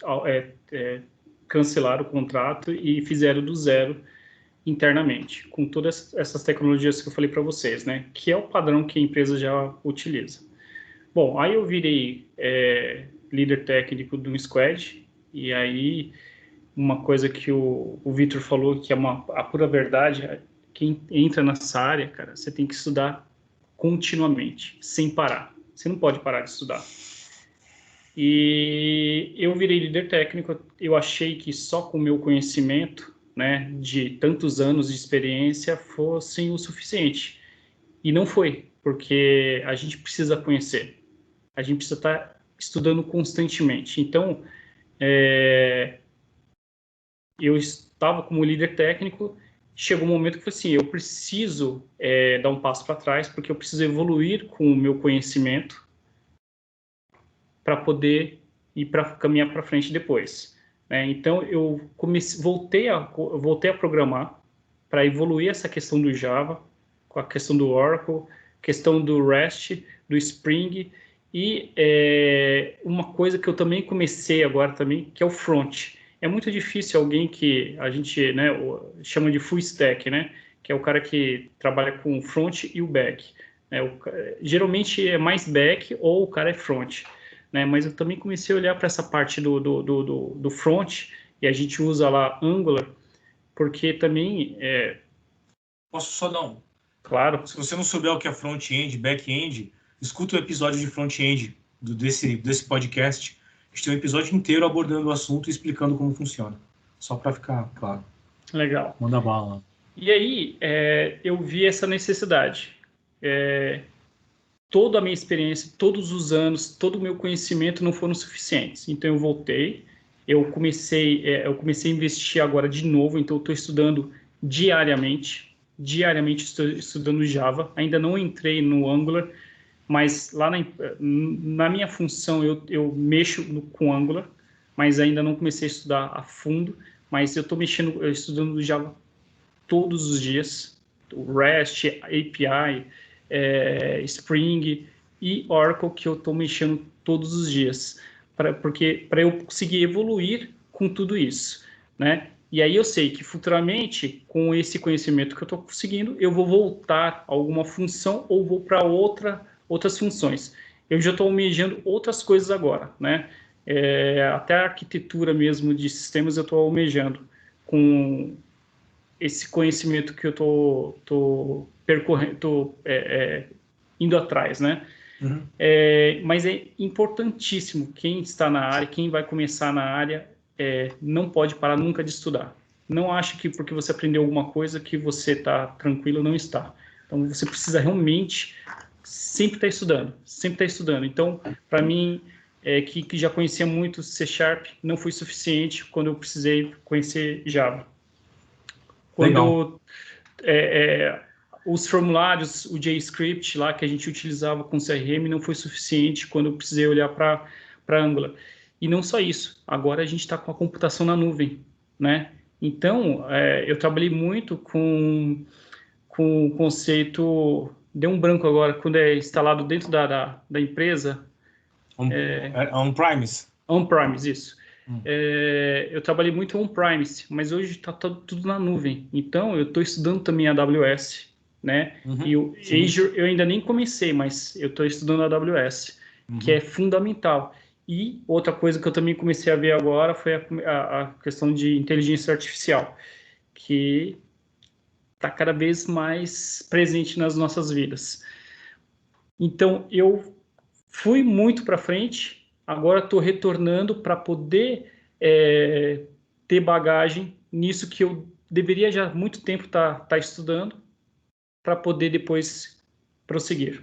cancelaram o contrato e fizeram do zero internamente, com todas essas tecnologias que eu falei para vocês, né? Que é o padrão que a empresa já utiliza. Bom, aí eu virei líder técnico de um squad, e aí uma coisa que o Vitor falou, que é a pura verdade, quem entra nessa área, cara, você tem que estudar continuamente, sem parar. Você não pode parar de estudar. E eu virei líder técnico, eu achei que só com o meu conhecimento, né, de tantos anos de experiência, fosse o suficiente. E não foi, porque a gente precisa conhecer. A gente precisa estar estudando constantemente. Então, eu estava como líder técnico, chegou um momento que eu falei assim, eu preciso dar um passo para trás, porque eu preciso evoluir com o meu conhecimento para poder caminhar para frente depois. Então, eu voltei a programar para evoluir essa questão do Java, com a questão do Oracle, questão do REST, do Spring, e uma coisa que eu também comecei agora também, que é o front. É muito difícil alguém que a gente, né, chama de full stack, né, que é o cara que trabalha com o front e o back. Geralmente é mais back ou o cara é front. Né, mas eu também comecei a olhar para essa parte do front, e a gente usa lá Angular, porque também... Posso só dar um? Claro. Se você não souber o que é front-end, back-end, escuta o episódio de front-end desse podcast. A gente tem um episódio inteiro abordando o assunto e explicando como funciona. Só para ficar claro. Legal. Manda bala. E aí, eu vi essa necessidade. Toda a minha experiência, todos os anos, todo o meu conhecimento não foram suficientes. Então, eu voltei, eu comecei a investir agora de novo, então eu estou estudando diariamente estou estudando Java, ainda não entrei no Angular, mas lá na minha função eu mexo com Angular, mas ainda não comecei a estudar a fundo, mas eu estou estudando Java todos os dias, o REST, API, Spring e Oracle, que eu estou mexendo todos os dias, para eu conseguir evoluir com tudo isso, né? E aí eu sei que futuramente, com esse conhecimento que eu estou conseguindo, eu vou voltar a alguma função ou vou para outras funções. Eu já estou almejando outras coisas agora, né? Até a arquitetura mesmo de sistemas eu estou almejando com esse conhecimento que eu estou percorrendo, indo atrás, né? Uhum. Mas é importantíssimo quem está na área, quem vai começar na área, não pode parar nunca de estudar. Não ache que porque você aprendeu alguma coisa que você está tranquilo, não está. Então, você precisa realmente sempre estar estudando, sempre estar estudando. Então, para mim, que já conhecia muito C#, não foi suficiente quando eu precisei conhecer Java. Quando os formulários, o JScript lá que a gente utilizava com CRM não foi suficiente quando eu precisei olhar para Angular. E não só isso, agora a gente está com a computação na nuvem, né? Então, eu trabalhei muito com o conceito, deu um branco agora, quando é instalado dentro da empresa. On-premise. On-premise, isso. Eu trabalhei muito on-premise, mas hoje está tudo na nuvem. Então, eu estou estudando também a AWS, né? E o Azure eu ainda nem comecei, mas eu estou estudando a AWS, que é fundamental. E outra coisa que eu também comecei a ver agora foi a questão de inteligência artificial, que está cada vez mais presente nas nossas vidas. Então, eu fui muito para frente, agora estou retornando para poder ter bagagem nisso que eu deveria já há muito tempo estar estudando, para poder depois prosseguir.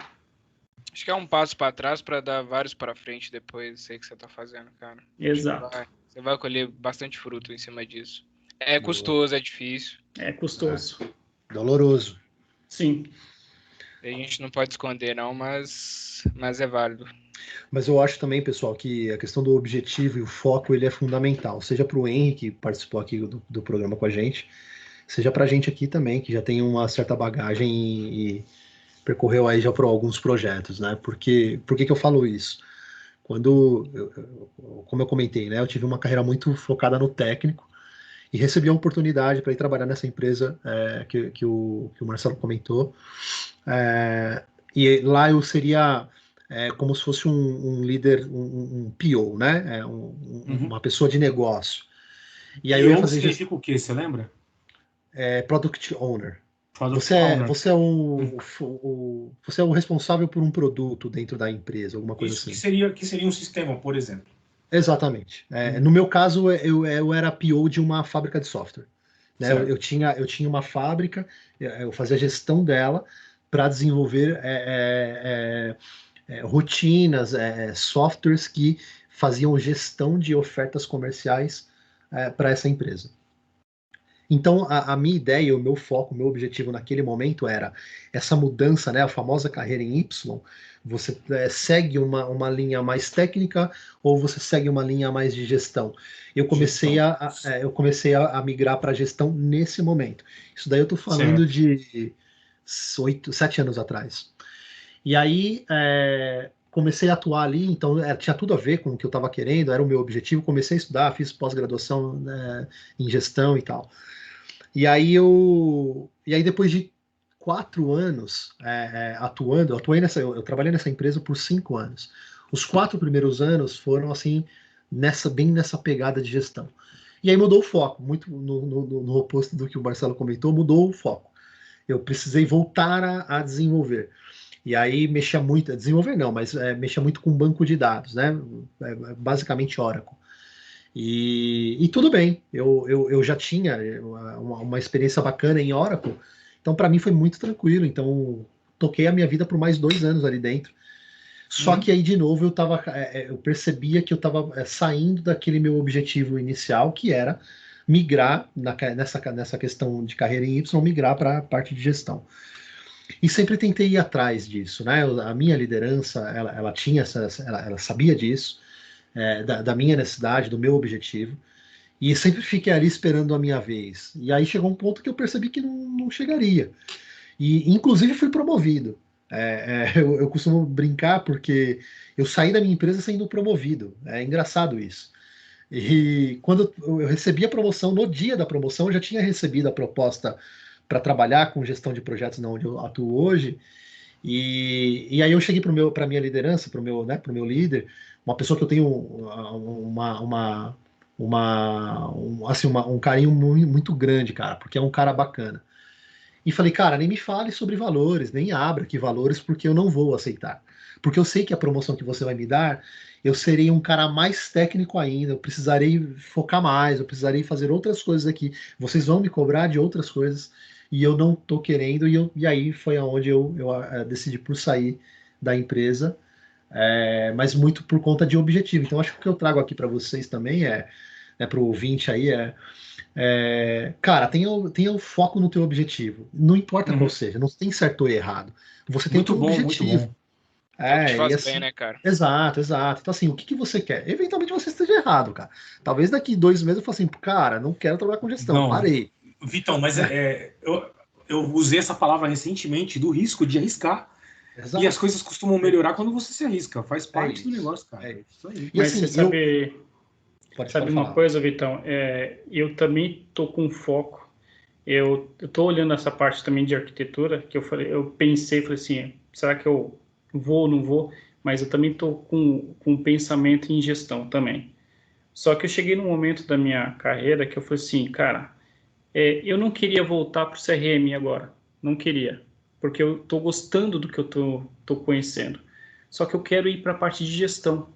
Acho que é um passo para trás para dar vários para frente depois, sei que você está fazendo, cara. Exato. Você vai colher bastante fruto em cima disso. É custoso, é difícil. É custoso. Doloroso. Sim. A gente não pode esconder, não, mas é válido. Mas eu acho também, pessoal, que a questão do objetivo e o foco, ele é fundamental. Seja para o Henry, que participou aqui do programa com a gente, seja para a gente aqui também, que já tem uma certa bagagem e percorreu aí já por alguns projetos, né? Por que eu falo isso? Como eu comentei, né? Eu tive uma carreira muito focada no técnico e recebi a oportunidade para ir trabalhar nessa empresa que o Marcelo comentou. E lá eu seria como se fosse um líder, um PO, né? Uma pessoa de negócio. E aí eu ia fazer significa o quê? Você lembra? Product Owner. Você é o responsável por um produto dentro da empresa, alguma coisa assim. Que seria um sistema, por exemplo. Exatamente. No meu caso, eu era PO de uma fábrica de software. Né? Eu tinha uma fábrica, eu fazia a gestão dela para desenvolver rotinas, softwares que faziam gestão de ofertas comerciais para essa empresa. Então, a minha ideia, o meu foco, o meu objetivo naquele momento era essa mudança, né, a famosa carreira em Y. Você segue uma linha mais técnica ou você segue uma linha mais de gestão? Eu comecei a migrar para a gestão nesse momento. Isso daí eu estou falando de 7 anos atrás. E aí, comecei a atuar ali, então tinha tudo a ver com o que eu estava querendo, era o meu objetivo. Comecei a estudar, fiz pós-graduação em gestão e tal. E aí depois de 4 anos atuando, eu trabalhei nessa empresa por 5 anos. Os 4 primeiros anos foram assim, bem nessa pegada de gestão. E aí mudou o foco, muito no oposto do que o Marcelo comentou, mudou o foco. Eu precisei voltar a desenvolver. E aí mexia muito, desenvolver não, mas mexia muito com banco de dados, né? Basicamente Oracle. E tudo bem, eu já tinha uma experiência bacana em Oracle, então para mim foi muito tranquilo. Então toquei a minha vida por mais 2 anos ali dentro. Só que aí de novo eu percebia que eu estava saindo daquele meu objetivo inicial, que era migrar nessa questão de carreira em Y, migrar para a parte de gestão. E sempre tentei ir atrás disso, né? A minha liderança, ela tinha ela sabia disso. Da minha necessidade, do meu objetivo, e sempre fiquei ali esperando a minha vez. E aí chegou um ponto que eu percebi que não chegaria. E, inclusive, fui promovido. Eu costumo brincar porque eu saí da minha empresa sendo promovido. É engraçado isso. E quando eu recebi a promoção, no dia da promoção, eu já tinha recebido a proposta para trabalhar com gestão de projetos onde eu atuo hoje. E aí eu cheguei para a minha liderança, para o meu líder, uma pessoa que eu tenho um carinho muito grande, cara, porque é um cara bacana. E falei, cara, nem me fale sobre valores, nem abra aqui valores, porque eu não vou aceitar. Porque eu sei que a promoção que você vai me dar, eu serei um cara mais técnico ainda, eu precisarei focar mais, eu precisarei fazer outras coisas aqui. Vocês vão me cobrar de outras coisas e eu não tô querendo, e aí foi aonde eu decidi por sair da empresa, mas muito por conta de objetivo. Então, acho que o que eu trago aqui para vocês também para o ouvinte aí, cara, tenha o foco no teu objetivo. Não importa qual seja, não tem certo ou errado. Você tem o teu objetivo. Muito bom. É o que te faz assim, bem, né, cara? Exato. Então, assim, o que você quer? Eventualmente você esteja errado, cara. Talvez daqui 2 meses eu fale assim, cara, não quero trabalhar com gestão, Não. parei. Vitão, mas eu usei essa palavra recentemente do risco de arriscar. Exato. E as coisas costumam melhorar quando você se arrisca. Faz parte do negócio, cara. Isso aí. E Mas assim, você sabe, Pode uma falar. coisa, Vitão? Eu também tô com foco. Eu tô olhando essa parte também de arquitetura, que eu falei assim, será que eu vou ou não vou? Mas eu também tô com um pensamento em gestão também. Só que eu cheguei num momento da minha carreira que eu falei assim, cara, eu não queria voltar pro CRM agora. Não queria. Porque eu tô gostando do que eu tô conhecendo. Só que eu quero ir para a parte de gestão,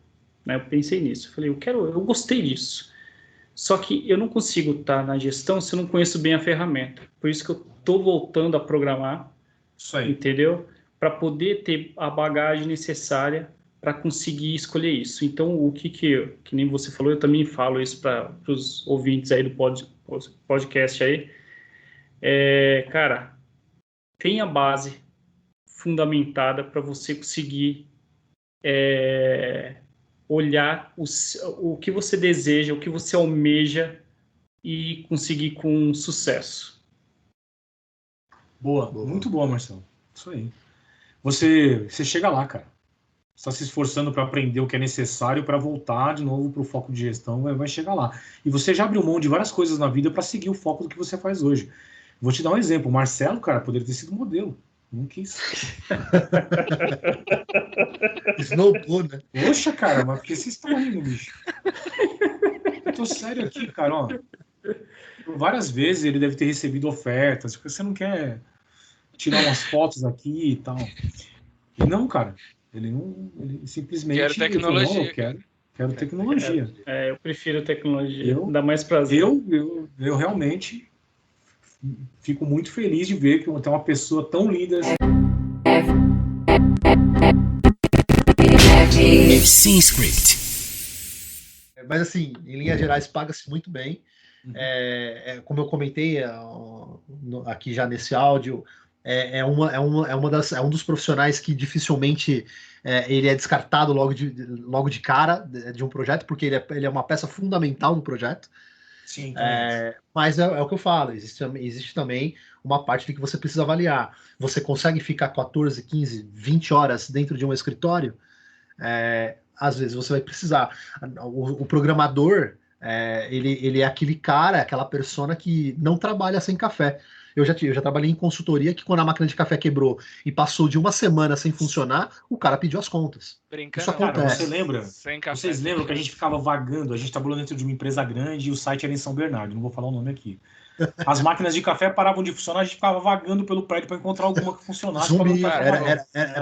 né? Eu pensei nisso. Eu falei, eu gostei disso. Só que eu não consigo estar na gestão se eu não conheço bem a ferramenta. Por isso que eu tô voltando a programar. Isso aí. Entendeu? Para poder ter a bagagem necessária para conseguir escolher isso. Então, que nem você falou, eu também falo isso para os ouvintes aí do podcast aí. Cara, tenha base fundamentada para você conseguir olhar o que você deseja, o que você almeja e conseguir com sucesso. Boa. Muito boa, Marcelo. Isso aí. Você chega lá, cara. Você está se esforçando para aprender o que é necessário para voltar de novo para o foco de gestão, vai chegar lá. E você já abriu mão de várias coisas na vida para seguir o foco do que você faz hoje. Vou te dar um exemplo. O Marcelo, cara, poderia ter sido modelo. Não quis. Snowball, né? Poxa, cara, mas por que vocês estão rindo, bicho? Eu tô sério aqui, cara, ó. Por várias vezes ele deve ter recebido ofertas, porque você não quer tirar umas fotos aqui e tal. E não, cara, ele simplesmente... Quero tecnologia. Falou, não, eu quero tecnologia. Eu prefiro tecnologia, dá mais prazer. Eu realmente fico muito feliz de ver que tem uma pessoa tão linda assim. Sim, Script. Mas assim, em linhas gerais, paga-se muito bem. Como eu comentei aqui já nesse áudio, é um dos profissionais que dificilmente ele é descartado logo de cara de um projeto, porque ele é uma peça fundamental no projeto. Sim, mas é o que eu falo, existe também uma parte de que você precisa avaliar. Você consegue ficar 14, 15, 20 horas dentro de um escritório? Às vezes você vai precisar. O programador, ele é aquele cara, aquela persona que não trabalha sem café. Eu já trabalhei em consultoria que quando a máquina de café quebrou e passou de uma semana sem funcionar, o cara pediu as contas. Brincando, Isso acontece. Cara, vocês lembram que a gente ficava vagando, a gente trabalhou dentro de uma empresa grande e o site era em São Bernardo, não vou falar o nome aqui. As máquinas de café paravam de funcionar, a gente ficava vagando pelo prédio para encontrar alguma que funcionasse. Zumbi,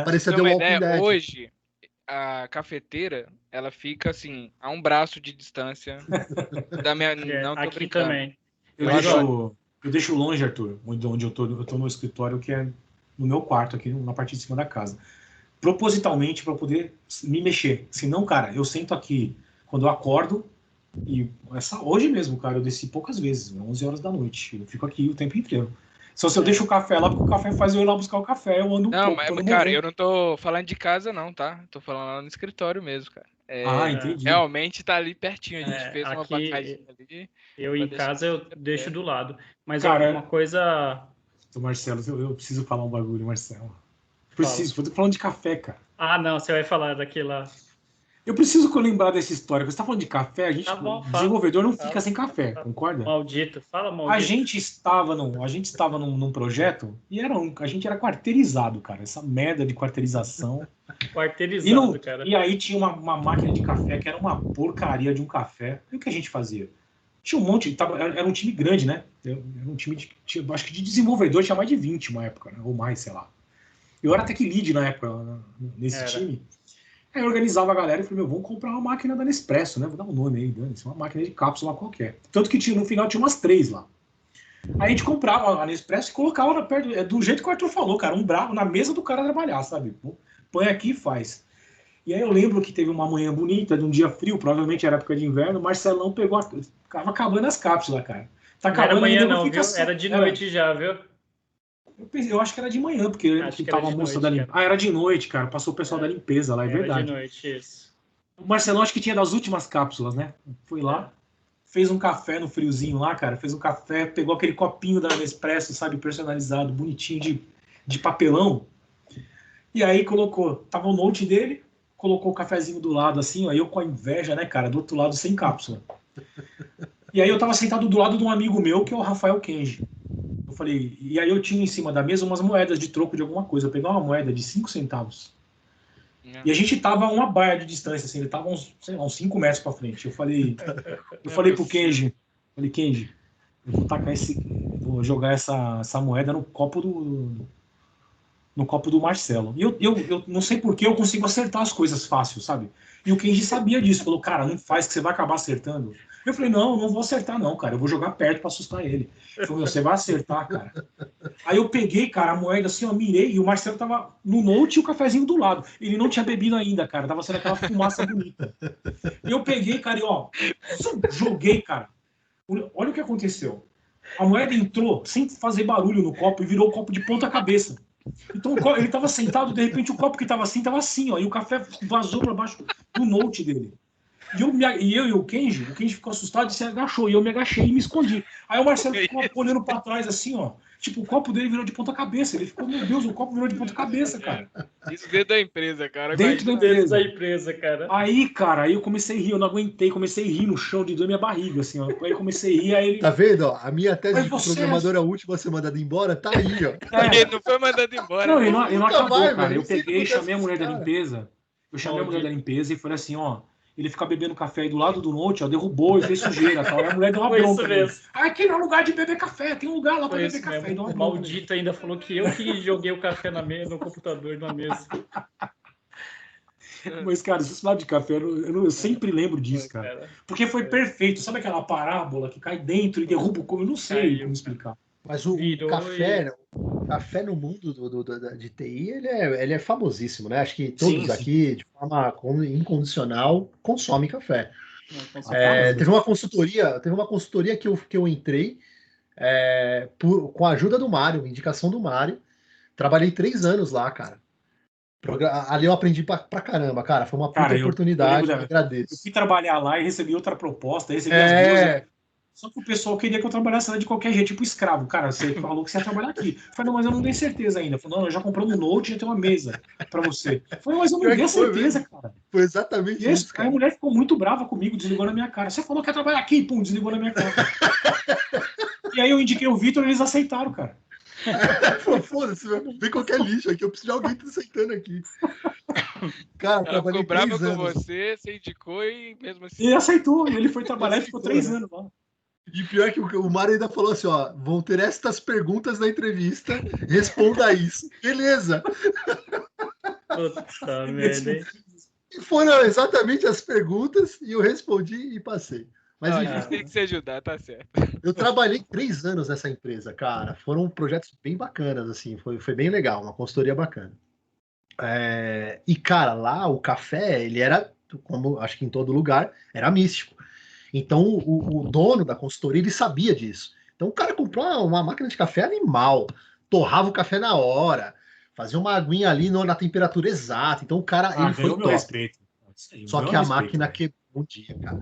parecia The Walking Dead. Hoje, a cafeteira, ela fica assim, a um braço de distância da minha... Não tô aqui brincando. também. Eu deixo longe, Arthur, onde eu tô no escritório, que é no meu quarto, aqui na parte de cima da casa. Propositalmente, para poder me mexer. Senão, cara, eu sento aqui quando eu acordo, e hoje mesmo, cara, eu desci poucas vezes, 11 horas da noite. Eu fico aqui o tempo inteiro. Só se eu deixo o café lá, porque o café faz eu ir lá buscar o café, eu ando um pouco. Mas, cara, eu não tô falando de casa, não, tá? Tô falando lá no escritório mesmo, cara. Entendi. Realmente tá ali pertinho, a gente fez uma passagem ali. Eu em casa eu deixo do lado. Mas cara, uma coisa... Marcelo, eu preciso falar um bagulho, Marcelo. Eu tô falando de café, cara. Não, você vai falar daquilo lá. Eu preciso lembrar dessa história. Você tá falando de café, desenvolvedor não fica sem café, concorda? Maldito, fala maldito. A gente estava num projeto e a gente era quarteirizado, cara. Essa merda de quarteirização. Quarteirizado, cara. E aí tinha uma máquina de café que era uma porcaria de um café. E o que a gente fazia? Tinha um monte, era um time grande, né? Era um time acho que de desenvolvedor, tinha mais de 20 uma época, né? Ou mais, sei lá. Eu era tech lead na época, nesse time. Aí eu organizava a galera e falei, vamos comprar uma máquina da Nespresso, né? Vou dar um nome aí, dane-se, uma máquina de cápsula qualquer. Tanto que no final tinha umas 3 lá. Aí a gente comprava a Nespresso e colocava na perto, do jeito que o Arthur falou, cara, um bravo na mesa do cara trabalhar, sabe? Põe aqui e faz. E aí eu lembro que teve uma manhã bonita, de um dia frio, provavelmente era época de inverno, o Marcelão pegou, ficava acabando as cápsulas, cara. Tá Não era acabando manhã ainda, não, fica viu? Era de noite já, viu? Eu acho que era de manhã, porque eu lembro Acho que que era tava a de moça noite, da limpeza. cara. Ah, era de noite, cara. Passou o pessoal da limpeza lá, é Era verdade. de noite, isso. O Marcelão acho que tinha das últimas cápsulas, né? Foi lá, fez um café no friozinho lá, cara. Fez um café, pegou aquele copinho da Nespresso, sabe, personalizado, bonitinho de papelão. E aí colocou, tava o note dele, colocou o cafezinho do lado assim, ó. Eu com a inveja, né, cara, do outro lado sem cápsula. E aí eu tava sentado do lado de um amigo meu, que é o Rafael Kenji. Eu falei, e aí eu tinha em cima da mesa umas moedas de troco de alguma coisa. Eu peguei uma moeda de 5 centavos. E a gente tava a uma baia de distância, assim, ele tava uns 5 metros pra frente. Eu falei pro Kenji, Kenji, eu vou tacar vou jogar essa moeda no copo do Marcelo. E eu não sei por que eu consigo acertar as coisas fácil, sabe? E o Kenji sabia disso, falou, cara, não faz que você vai acabar acertando. Eu falei, não vou acertar não, cara, eu vou jogar perto pra assustar ele. Ele falou, você vai acertar, cara. Aí eu peguei, cara, a moeda assim, ó, mirei, e o Marcelo tava no note e o cafezinho do lado. Ele não tinha bebido ainda, cara, tava sendo aquela fumaça bonita. E eu peguei, cara, e ó, joguei, cara. Olha o que aconteceu. A moeda entrou sem fazer barulho no copo e virou o copo de ponta cabeça. Então ele tava sentado, de repente o copo que tava assim, ó, e o café vazou para baixo do note dele. E eu e o Kenji ficou assustado e se agachou, e eu me agachei e me escondi. Aí o Marcelo ficou olhando para trás assim, ó, tipo, o copo dele virou de ponta cabeça. Ele ficou, meu Deus, o copo virou de ponta cabeça, cara. Isso dentro da empresa, cara. Dentro da empresa, cara. Aí, cara, aí eu comecei a rir, eu não aguentei, comecei a rir no chão de dor minha barriga, assim, ó. Aí eu comecei a rir, aí ele... Tá vendo, ó? A minha tese Mas de você- programadora última a ser mandada embora tá aí, ó. Ele não foi mandado embora. Não, né? ele não Nunca acabou, vai, cara. velho. Eu peguei e chamei a mulher da Cara. limpeza. Eu chamei a mulher da Maldito. limpeza e falei assim, ó, ele fica bebendo café aí do lado do note, ó, derrubou e fez sujeira, tal. Aí a mulher deu uma Foi isso bronca nele. mesmo. Ah, aqui não é lugar de beber café, tem um lugar lá pra Foi beber isso café. E mesmo. deu uma O bronca nele. maldito ainda falou que eu que joguei o café no computador, na mesa. Mas, cara, esse lado de café, eu sempre lembro disso, cara. Porque foi perfeito. Sabe aquela parábola que cai dentro e derruba o copo? Eu não sei Caiu. como explicar. Mas o Virou café no mundo de TI, ele é famosíssimo, né? Acho que todos Sim. aqui, de forma incondicional, consomem café. É, Teve uma consultoria que eu entrei com a ajuda do Mário, indicação do Mário. Trabalhei 3 anos lá, cara. Ali eu aprendi pra caramba, cara. Foi uma puta Cara, eu oportunidade, lembro eu agradeço. Eu fui trabalhar lá e recebi outra proposta, recebi as duas. É, Só que o pessoal queria que eu trabalhasse lá de qualquer jeito, tipo escravo. Cara, você falou que você ia trabalhar aqui. Eu falei, não, mas eu não dei certeza ainda. Eu falei, não, eu já comprei um note e já tem uma mesa pra você. Eu falei, mas eu não Pior dei a que foi certeza, mesmo. cara. foi exatamente E aí, isso, aí a cara. mulher ficou muito brava comigo, desligou na minha cara. Você falou que ia trabalhar aqui, pum, desligou na minha cara. E aí eu indiquei o Vitor e eles aceitaram, cara. Pô, foda-se, vem qualquer lixo aqui. Eu preciso de alguém tá sentando aqui. Cara, Ela trabalhei ficou brava 3 com anos. você indicou e mesmo assim. E ele aceitou, e ele foi trabalhar e ficou Aceitou, 3 né? anos lá. E pior que o Mário ainda falou assim, ó, vão ter estas perguntas na entrevista, responda isso. Beleza. Puta merda, hein? E foram exatamente as perguntas e eu respondi e passei. Mas Não, a enfim, gente tem que se ajudar, tá certo. eu trabalhei 3 anos nessa empresa, cara. Foram projetos bem bacanas, assim, foi bem legal, uma consultoria bacana. E, cara, lá o café, ele era, como acho que em todo lugar, era místico. Então, o dono da consultoria, ele sabia disso. Então, o cara comprou uma máquina de café animal, torrava o café na hora, fazia uma aguinha ali na temperatura exata. Então, o cara, ele foi ganhou meu top. respeito. Isso aí, Só ganhou que a meu respeito, máquina velho. quebrou um dia, cara.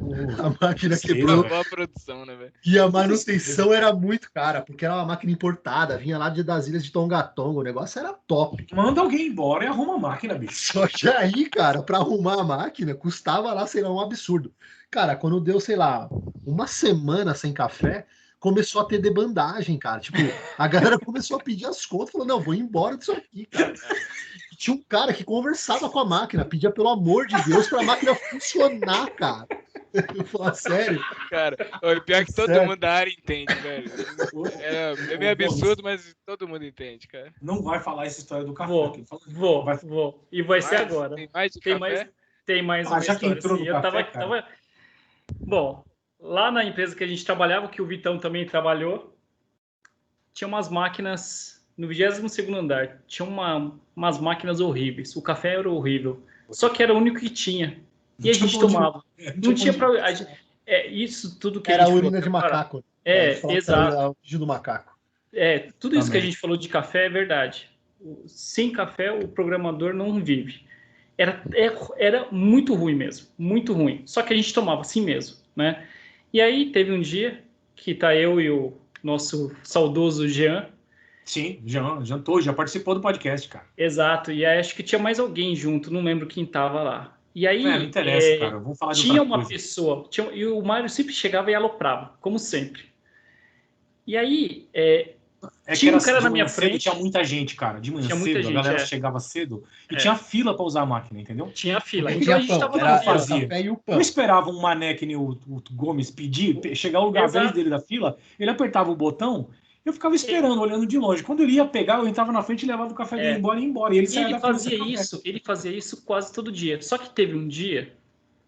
A máquina Sei, quebrou velho. Boa produção, né, velho? e a manutenção era muito cara, porque era uma máquina importada, vinha lá das ilhas de Tongatonga, o negócio era top. Manda alguém embora e arruma a máquina, bicho. Só que aí, cara, pra arrumar a máquina, custava lá, sei lá, um absurdo. Cara, quando deu, sei lá, uma semana sem café, começou a ter debandagem, cara. Tipo, a galera começou a pedir as contas, falou, não, vou embora disso aqui, cara. E tinha um cara que conversava com a máquina, pedia pelo amor de Deus pra máquina funcionar, cara. Eu falo, sério. Cara, o pior é que todo Sério? mundo da área entende, velho. É meio absurdo, mas todo mundo entende, cara. Não vai falar essa história do café. Vou, aqui. vou. E vai ser Mas agora. Tem mais de Tem café? mais Ah, uma já que história. entrou no assim. Eu café, cara. Bom, lá na empresa que a gente trabalhava, que o Vitão também trabalhou, tinha umas máquinas no 22º andar. Tinha umas máquinas horríveis. O café era horrível. Só que era o único que tinha. E a gente tomava. Não tinha pra... isso tudo que Era a gente urina de falou, cara, macaco. exato. O vídeo do macaco. Tudo isso que a Também. gente falou de café é verdade. Sem café, o programador não vive. Era muito ruim mesmo. Muito ruim. Só que a gente tomava assim mesmo, né? E aí teve um dia que tá eu e o nosso saudoso Jean. Sim, já participou do podcast, cara. Exato. E aí acho que tinha mais alguém junto. Não lembro quem tava lá. E aí, não interessa, cara. Vamos falar de tinha outra uma coisa. pessoa, e o Mário sempre chegava e aloprava, como sempre. E aí, tinha um cara na minha frente. Tinha muita gente, cara. De manhã Tinha muita cedo, gente, a galera chegava cedo e É. tinha fila pra usar a máquina, entendeu? Tinha fila. Porque Então a tinha gente pão. tava Era na o fazia. café e o pão. Não esperava um mané que nem o Gomes pedir, chegar o lugar, a vez Exato. dele da fila, ele apertava o botão, eu ficava esperando, olhando de longe. Quando ele ia pegar, eu entrava na frente e levava o café dele embora e ia embora. E ele E saía ele da fila fazia sem café. isso, ele fazia isso quase todo dia. Só que teve um dia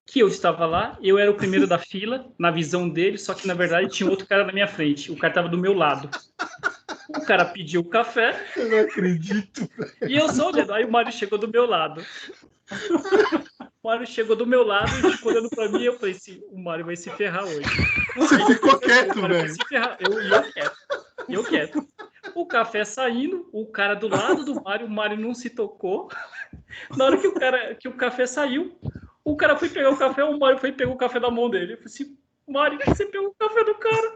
que eu estava lá, eu era o primeiro da fila, na visão dele, só que na verdade tinha outro cara na minha frente. O cara estava do meu lado. O cara pediu o café Eu não acredito. e eu só olhando. Aí o Mário chegou do meu lado. O Mário chegou do meu lado e ficou olhando pra mim. Eu falei assim: o Mário vai se ferrar hoje. Você ficou quieto, O Mário vai velho. se ferrar. Eu quieto. O café saindo, o cara do lado do Mário, o Mário não se tocou. Na hora que o café saiu, o cara foi pegar o café, o Mário foi e pegou o café da mão dele. Eu falei assim: Mário, você pegou o café do cara?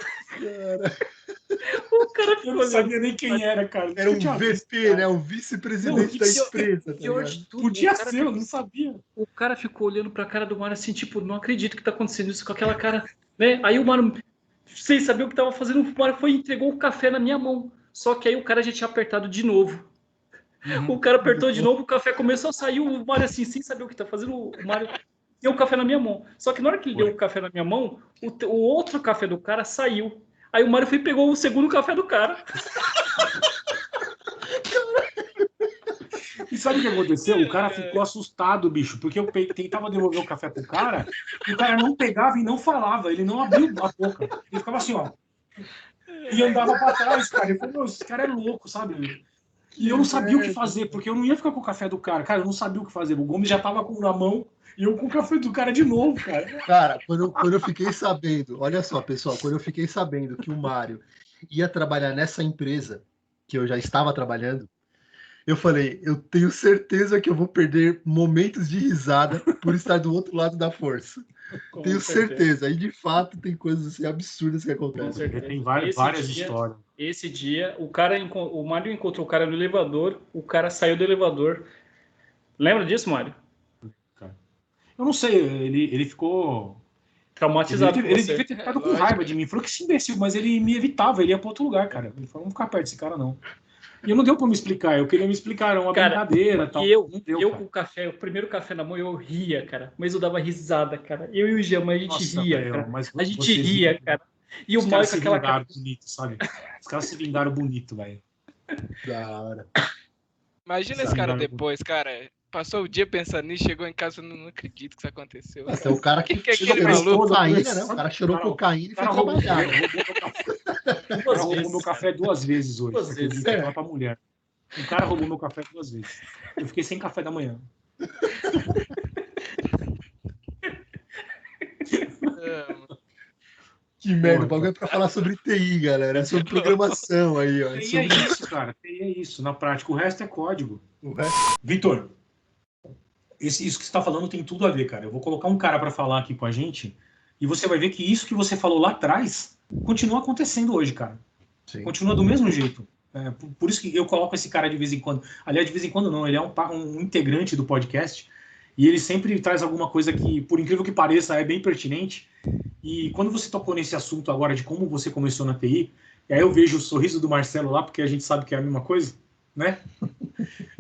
O cara Eu ficou não sabia nem quem era, cara. Era um Eu tinha visto, VP, cara. né? O vice-presidente da empresa. Tá Pior ligado? de tudo, Podia o cara ser, eu não sabia. O cara ficou olhando pra cara do Mário assim, tipo, não acredito que tá acontecendo isso com aquela cara, né? Aí o Mário, sem saber o que tava fazendo, o Mário foi e entregou o café na minha mão. Só que aí o cara já tinha apertado de novo. O cara apertou de novo, o café começou a sair, o Mário assim, sem saber o que tá fazendo, o Mário deu o café na minha mão. Só que na hora que ele deu o café na minha mão, o outro café do cara saiu. Aí o Mário foi e pegou o segundo café do cara. E sabe o que aconteceu? O cara ficou assustado, bicho, porque eu tentava devolver o café pro cara, e o cara não pegava e não falava, ele não abriu a boca. Ele ficava assim, ó. E andava pra trás, cara. Eu falei, meu, esse cara é louco, sabe? E eu não sabia o que fazer, porque eu não ia ficar com o café do cara. Cara, eu não sabia o que fazer. O Gomes já tava com na mão e eu com o café do cara de novo, cara. Cara, quando eu fiquei sabendo, olha só, pessoal, quando eu fiquei sabendo que o Mário ia trabalhar nessa empresa, que eu já estava trabalhando, eu falei, eu tenho certeza que eu vou perder momentos de risada por estar do outro lado da força. Com Tenho certeza. certeza. Aí, de fato, tem coisas assim, absurdas que Com acontecem. certeza. Tem várias histórias. Esse dia, o Mário encontrou o cara no elevador, o cara saiu do elevador. Lembra disso, Mário? Eu não sei, ele ficou... Traumatizado Ele com você. devia ter ficado com raiva de mim. Falou que esse imbecil, mas ele me evitava, ele ia pra outro lugar, cara. Ele falou, não ficar perto desse cara, não. E não deu pra me explicar, eu queria me explicar, era uma Cara, brincadeira e tal. E eu Não deu, com o café, o primeiro café na mão, eu ria, cara. Mas eu dava risada, cara. Eu e o Jean, mas a gente Nossa, ria, velho, cara. mas A gente vocês ria, viram. cara. E o Os Mário caras com se aquela vingaram cara. bonito, sabe? Os caras se vingaram bonito, velho. Da hora. Imagina esse cara depois, cara. Passou o dia pensando nisso, chegou em casa, não acredito que isso aconteceu. Esse é o cara que Quem que é aquele cheirou maluco? cocaína, né? O cara cheirou Cara, cocaína e foi cara roubou trabalhar. O cara roubou meu café 2 vezes hoje. Duas Você vezes, acredita? Falar pra mulher. O cara roubou meu café 2 vezes. Eu fiquei sem café da manhã. Que merda, o bagulho é pra falar sobre TI, galera. É sobre programação aí, ó. É TI é sobre isso, cara. TI é isso. Na prática, o resto é código. o resto. Vitor, isso que você está falando tem tudo a ver, cara. Eu vou colocar um cara para falar aqui com a gente e você vai ver que isso que você falou lá atrás continua acontecendo hoje, cara. Sim. Continua do mesmo jeito. Por isso que eu coloco esse cara de vez em quando. Aliás, de vez em quando não, ele é um integrante do podcast e ele sempre traz alguma coisa que, por incrível que pareça, é bem pertinente. E quando você tocou nesse assunto agora de como você começou na TI, aí eu vejo o sorriso do Marcelo lá, porque a gente sabe que é a mesma coisa, né?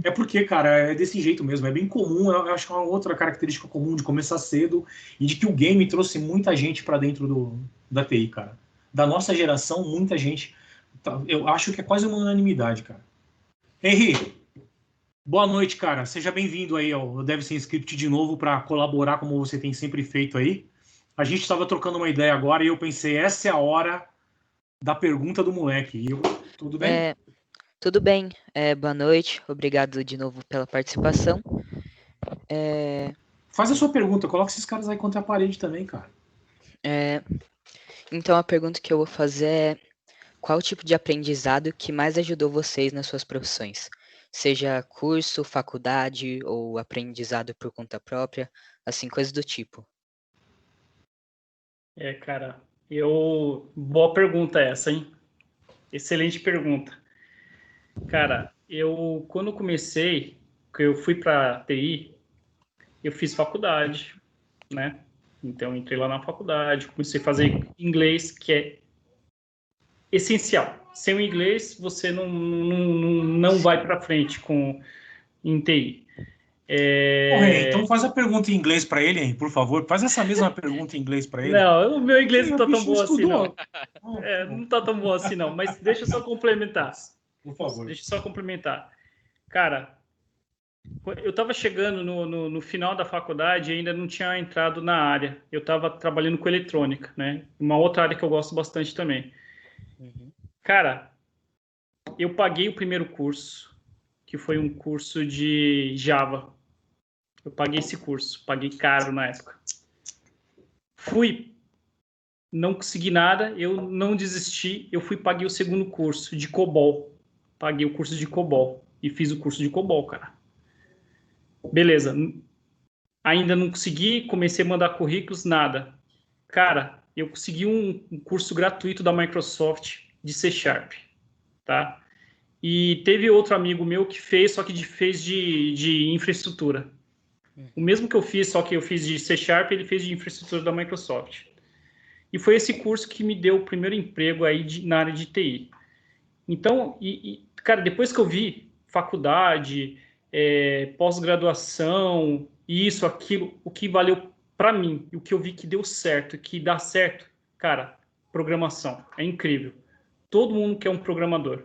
É porque, cara, é desse jeito mesmo, é bem comum, eu acho que é uma outra característica comum de começar cedo e de que o game trouxe muita gente para dentro da TI, cara. Da nossa geração, muita gente. Eu acho que é quase uma unanimidade, cara. Henri, boa noite, cara. Seja bem-vindo aí ao Deve Ser Script de novo para colaborar como você tem sempre feito aí. A gente estava trocando uma ideia agora e eu pensei, essa é a hora da pergunta do moleque. E eu Tudo bem? Tudo bem. Boa noite. Obrigado de novo pela participação. Faz a sua pergunta, coloca esses caras aí contra a parede também, cara. Então, a pergunta que eu vou fazer é: qual o tipo de aprendizado que mais ajudou vocês nas suas profissões? Seja curso, faculdade ou aprendizado por conta própria, assim, coisas do tipo. Cara, boa pergunta essa, hein? Excelente pergunta. Cara, quando comecei, que eu fui para TI, eu fiz faculdade, né? Então, entrei lá na faculdade, comecei a fazer inglês, que é essencial. Sem o inglês, você não vai para frente em TI. Então faz a pergunta em inglês para ele, hein, por favor. Faz essa mesma pergunta em inglês para ele. Não, o meu inglês não tá tão bom estudou. assim, não. Não tá tão bom assim, não. Mas deixa eu só complementar. Por favor. Deixa eu só complementar. Cara, eu tava chegando no final da faculdade e ainda não tinha entrado na área. Eu tava trabalhando com eletrônica, né? Uma outra área que eu gosto bastante também. Cara, eu paguei o primeiro curso, que foi um curso de Java. Eu paguei esse curso, paguei caro na época. Não consegui nada, eu não desisti, eu paguei o segundo curso de COBOL. Paguei o curso de COBOL e fiz o curso de COBOL, cara. Beleza, ainda não consegui, comecei a mandar currículos, nada. Cara, eu consegui um curso gratuito da Microsoft de C#, tá? E teve outro amigo meu que fez, só que fez de infraestrutura. O mesmo que eu fiz, só que eu fiz de C#, ele fez de infraestrutura da Microsoft. E foi esse curso que me deu o primeiro emprego aí na área de TI. Então, cara, depois que eu vi faculdade, pós-graduação, isso, aquilo, o que valeu para mim, e o que eu vi que deu certo, que dá certo, cara, programação. É incrível. Todo mundo quer um programador.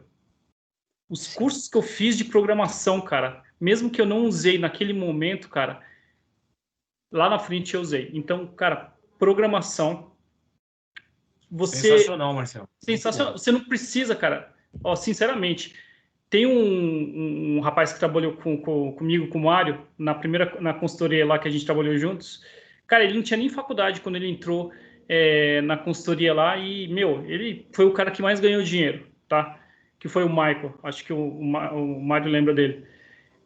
Os cursos que eu fiz de programação, cara, mesmo que eu não usei naquele momento, cara, lá na frente eu usei. Então, cara, programação. Sensacional, Marcelo. Sensacional. Você não precisa, cara. Sinceramente, tem um rapaz que trabalhou comigo, com o Mário, na consultoria lá que a gente trabalhou juntos. Cara, ele não tinha nem faculdade quando ele entrou na consultoria lá e, ele foi o cara que mais ganhou dinheiro, tá? Que foi o Michael. Acho que o Mário lembra dele.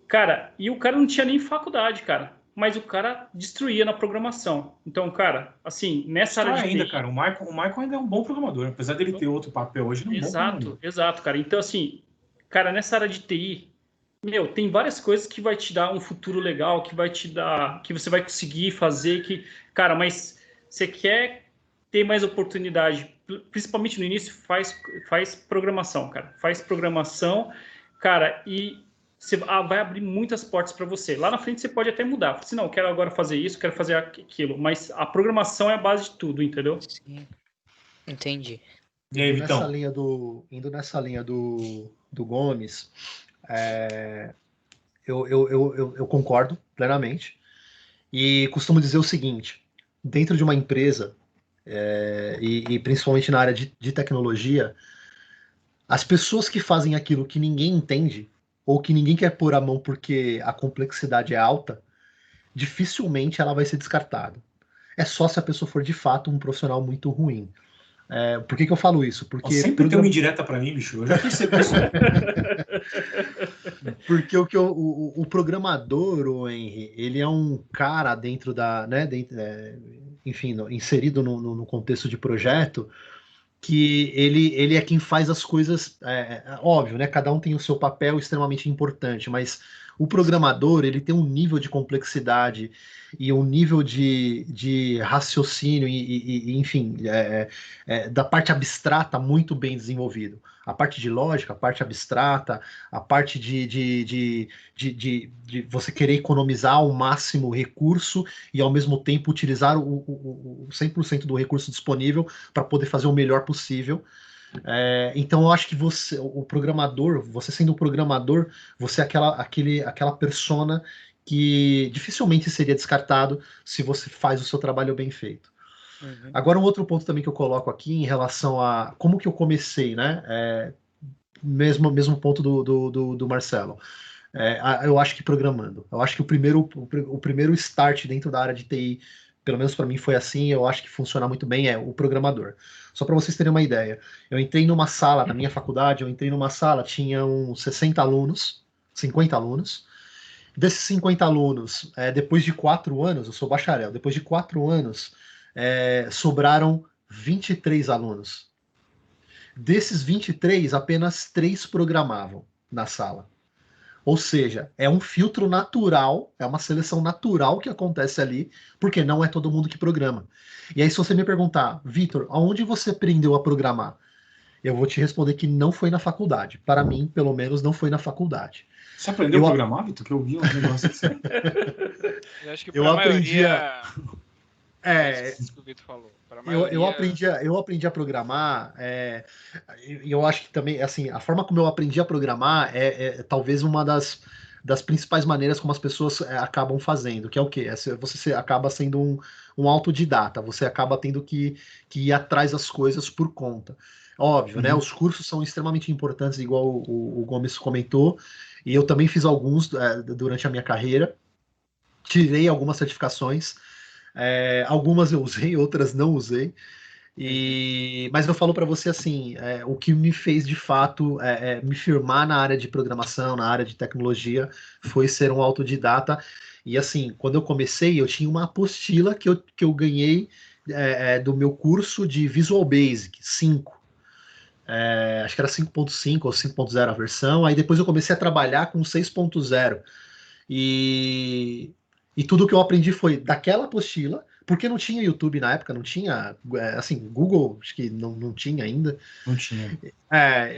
Cara, e o cara não tinha nem faculdade, cara. Mas o cara destruía na programação. Então, cara, assim, nessa área de ainda, TI, cara, o Michael ainda é um bom programador, apesar dele ter outro papel hoje, ele é um bom programador. Exato, cara. Então, assim, cara, nessa área de TI, tem várias coisas que vai te dar um futuro legal, que vai te dar, que você vai conseguir fazer, cara, mas você quer ter mais oportunidade, principalmente no início, faz programação, cara. Faz programação, cara, e você vai abrir muitas portas para você. Lá na frente você pode até mudar. Assim, não, eu quero agora fazer isso, quero fazer aquilo. Mas a programação é a base de tudo, entendeu? Sim. Entendi. E aí, Vitão? Indo nessa linha do Gomes, eu concordo plenamente. E costumo dizer o seguinte: dentro de uma empresa, e principalmente na área de tecnologia, as pessoas que fazem aquilo que ninguém entende, ou que ninguém quer pôr a mão porque a complexidade é alta, dificilmente ela vai ser descartada. É só se a pessoa for de fato um profissional muito ruim. Por que eu falo isso? Porque sempre tem uma indireta para mim, bicho. Eu já percebi isso. Porque o programador, o Henry, ele é um cara dentro da, né, enfim, inserido no contexto de projeto, que ele é quem faz as coisas, óbvio, né? Cada um tem o seu papel extremamente importante, mas o programador, ele tem um nível de complexidade e um nível de raciocínio e enfim, da parte abstrata muito bem desenvolvido. A parte de lógica, a parte abstrata, a parte de você querer economizar ao máximo recurso e ao mesmo tempo utilizar o 100% do recurso disponível para poder fazer o melhor possível. Então eu acho que você sendo um programador, você é aquela persona que dificilmente seria descartado se você faz o seu trabalho bem feito. Agora, um outro ponto também que eu coloco aqui em relação a como que eu comecei, né? mesmo ponto do Marcelo. Eu acho que programando. Eu acho que o primeiro start dentro da área de TI, pelo menos para mim foi assim, eu acho que funciona muito bem, é o programador. Só para vocês terem uma ideia, eu entrei numa sala, na minha faculdade, tinha uns 60 alunos, 50 alunos. Desses 50 alunos, depois de 4 anos, eu sou bacharel, depois de 4 anos, sobraram 23 alunos. Desses 23, apenas 3 programavam na sala. Ou seja, é um filtro natural, é uma seleção natural que acontece ali, porque não é todo mundo que programa. E aí, se você me perguntar, Vitor, aonde você aprendeu a programar? Eu vou te responder que não foi na faculdade. Para mim, pelo menos, não foi na faculdade. Você aprendeu a programar, Vitor? Que eu vi uns negócios assim. Eu acho que eu aprendi Isso que o Vitor falou. Eu aprendi a programar, e eu acho que também, assim, a forma como eu aprendi a programar talvez uma das principais maneiras como as pessoas acabam fazendo, que é o quê? Você acaba sendo um autodidata, você acaba tendo que ir atrás das coisas por conta. Óbvio, né? Os cursos são extremamente importantes, igual o Gomes comentou, e eu também fiz alguns durante a minha carreira, tirei algumas certificações, algumas eu usei, outras não usei. Mas eu falo para você assim, o que me fez de fato me firmar na área de programação, na área de tecnologia, foi ser um autodidata. E assim, quando eu comecei, eu tinha uma apostila que eu ganhei do meu curso de Visual Basic 5. Acho que era 5.5 ou 5.0 a versão. Aí depois eu comecei a trabalhar com 6.0. E tudo que eu aprendi foi daquela apostila, porque não tinha YouTube na época, não tinha, assim, Google, acho que não tinha ainda. Não tinha.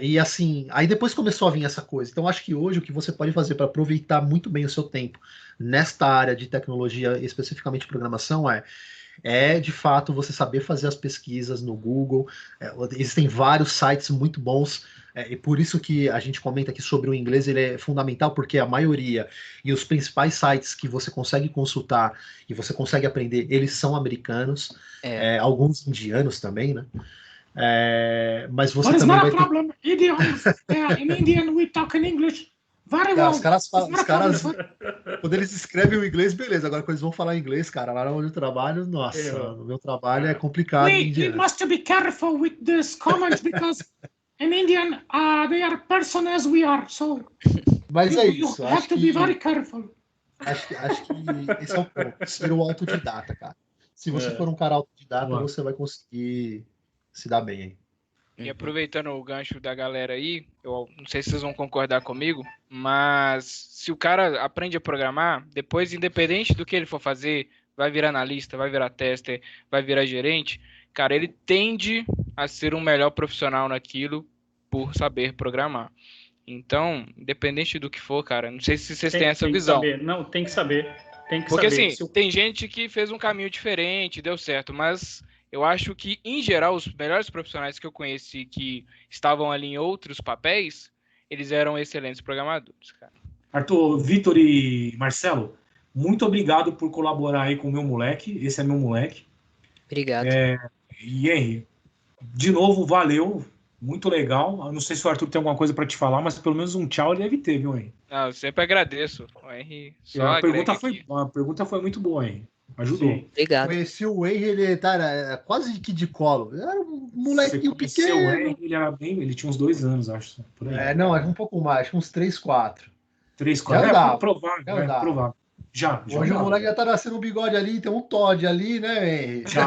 E assim, aí depois começou a vir essa coisa. Então, acho que hoje o que você pode fazer para aproveitar muito bem o seu tempo nesta área de tecnologia, especificamente programação, de fato você saber fazer as pesquisas no Google. Existem vários sites muito bons, e por isso que a gente comenta aqui sobre o inglês, ele é fundamental, porque a maioria e os principais sites que você consegue consultar e você consegue aprender, eles são americanos, alguns indianos também, né? Mas você também vai ter... problem. Idioms. In Indian we talk in English. Very well. Os caras, quando eles escrevem o inglês, beleza. Agora, quando eles vão falar inglês, cara, lá onde eu trabalho, nossa, no meu trabalho é complicado. We must be careful with these comments because in Indian they are person as we are. So, mas é isso. You have to be very careful. Acho que esse é o ponto. Ser o autodidata, cara. Se você for um cara autodidata, você vai conseguir se dar bem aí. E aproveitando o gancho da galera aí, eu não sei se vocês vão concordar comigo, mas se o cara aprende a programar, depois, independente do que ele for fazer, vai virar analista, vai virar tester, vai virar gerente, cara, ele tende a ser um melhor profissional naquilo por saber programar. Então, independente do que for, cara, não sei se vocês têm essa visão. Não, tem que saber. Porque assim, tem gente que fez um caminho diferente, deu certo, mas... Eu acho que, em geral, os melhores profissionais que eu conheci que estavam ali em outros papéis, eles eram excelentes programadores, cara. Arthur, Vitor e Marcelo, muito obrigado por colaborar aí com o meu moleque. Esse é meu moleque. Obrigado. E Henry, de novo, valeu. Muito legal. Eu não sei se o Arthur tem alguma coisa para te falar, mas pelo menos um tchau ele deve ter, viu, Henry? Eu sempre agradeço. O Henry só a pergunta foi muito boa, Henry. Ajudou. Sim. Obrigado. Conheci o Henry, ele era quase que de colo. Era um molequinho pequeno. O Henry, ele tinha uns 2 anos, acho. Por aí. Não, um pouco mais, uns 3, 4. 3, 4. Provável. Já. Hoje o moleque já tá nascendo um bigode ali, tem um Todd ali, né, Henry? Já,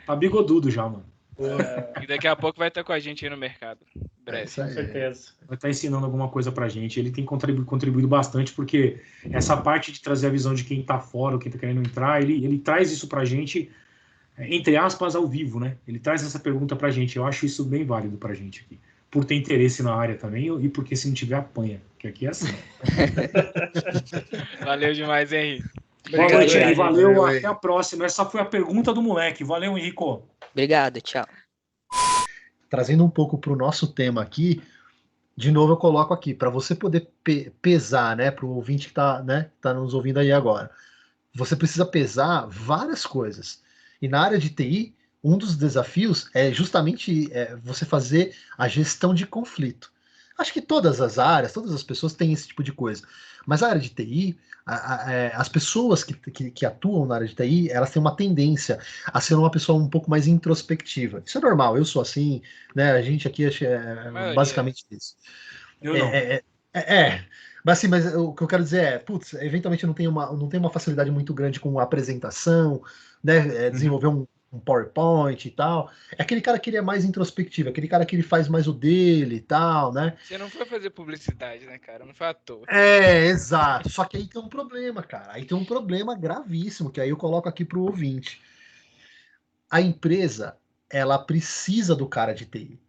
tá bigodudo já, mano. E daqui a pouco vai estar com a gente aí no mercado. Breve. Com certeza. Vai estar ensinando alguma coisa pra gente. Ele tem contribuído bastante, porque essa parte de trazer a visão de quem tá fora, ou quem tá querendo entrar, ele traz isso pra gente, entre aspas, ao vivo, né? Ele traz essa pergunta pra gente. Eu acho isso bem válido pra gente aqui. Por ter interesse na área também, e porque se não tiver, apanha. Que aqui é assim. Valeu demais, Henry. Boa noite, Henry. Valeu, até a próxima. Essa foi a pergunta do moleque. Valeu, Henrico. Obrigado, tchau. Trazendo um pouco para o nosso tema aqui, de novo eu coloco aqui, para você poder pesar, né, para o ouvinte que está nos ouvindo aí agora, você precisa pesar várias coisas. E na área de TI, um dos desafios é justamente você fazer a gestão de conflito. Acho que todas as áreas, todas as pessoas têm esse tipo de coisa. Mas a área de TI, as pessoas que atuam na área de TI, elas têm uma tendência a ser uma pessoa um pouco mais introspectiva. Isso é normal, eu sou assim, né? A gente aqui é basicamente isso. Eu não. Mas assim, mas o que eu quero dizer é, putz, eventualmente não tem uma facilidade muito grande com a apresentação, né? Desenvolver um PowerPoint e tal. É aquele cara que ele é mais introspectivo, aquele cara que ele faz mais o dele e tal, né? Você não foi fazer publicidade, né, cara? Não foi à toa. Exato. Só que aí tem um problema, cara. Aí tem um problema gravíssimo, que aí eu coloco aqui pro ouvinte. A empresa, ela precisa do cara de TI.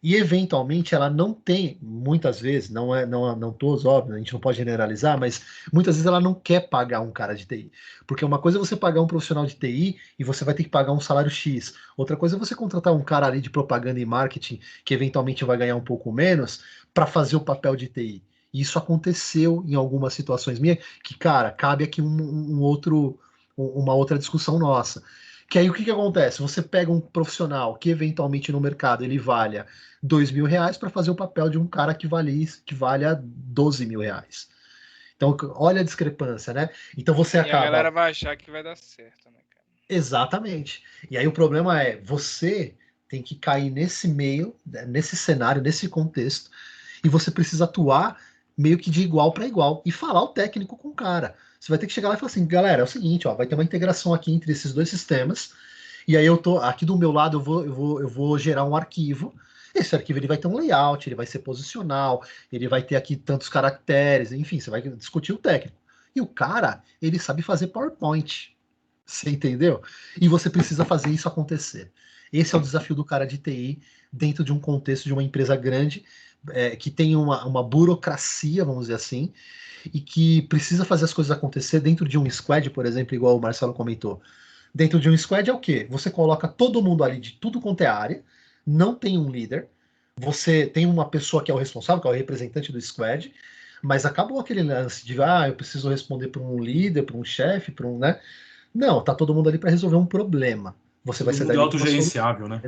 E eventualmente ela não tem, muitas vezes, não todos, óbvio, a gente não pode generalizar, mas muitas vezes ela não quer pagar um cara de TI. Porque uma coisa é você pagar um profissional de TI e você vai ter que pagar um salário X. Outra coisa é você contratar um cara ali de propaganda e marketing que eventualmente vai ganhar um pouco menos para fazer o papel de TI. E isso aconteceu em algumas situações minhas, que, cara, cabe aqui uma outra discussão nossa. Que aí o que acontece? Você pega um profissional que eventualmente no mercado ele valha R$2.000 para fazer o papel de um cara que valha R$12.000. Então, olha a discrepância, né? Então você acaba. E a galera vai achar que vai dar certo, né, cara? Exatamente. E aí o problema é, você tem que cair nesse meio, nesse cenário, nesse contexto, e você precisa atuar meio que de igual para igual e falar o técnico com o cara. Você vai ter que chegar lá e falar assim, galera, é o seguinte, ó, vai ter uma integração aqui entre esses dois sistemas, e aí eu tô aqui do meu lado, eu vou gerar um arquivo. Esse arquivo ele vai ter um layout, ele vai ser posicional, ele vai ter aqui tantos caracteres, enfim, você vai discutir o técnico. E o cara, ele sabe fazer PowerPoint. Você entendeu? E você precisa fazer isso acontecer. Esse é o desafio do cara de TI dentro de um contexto de uma empresa grande, que tem uma burocracia, vamos dizer assim, e que precisa fazer as coisas acontecer dentro de um squad, por exemplo, igual o Marcelo comentou. Dentro de um squad é o quê? Você coloca todo mundo ali de tudo quanto é área, não tem um líder, você tem uma pessoa que é o responsável, que é o representante do squad, mas acabou aquele lance de, eu preciso responder para um líder, para um chefe, para um, né? Não, tá todo mundo ali para resolver um problema. Você vai ser Tudo autogerenciável, né?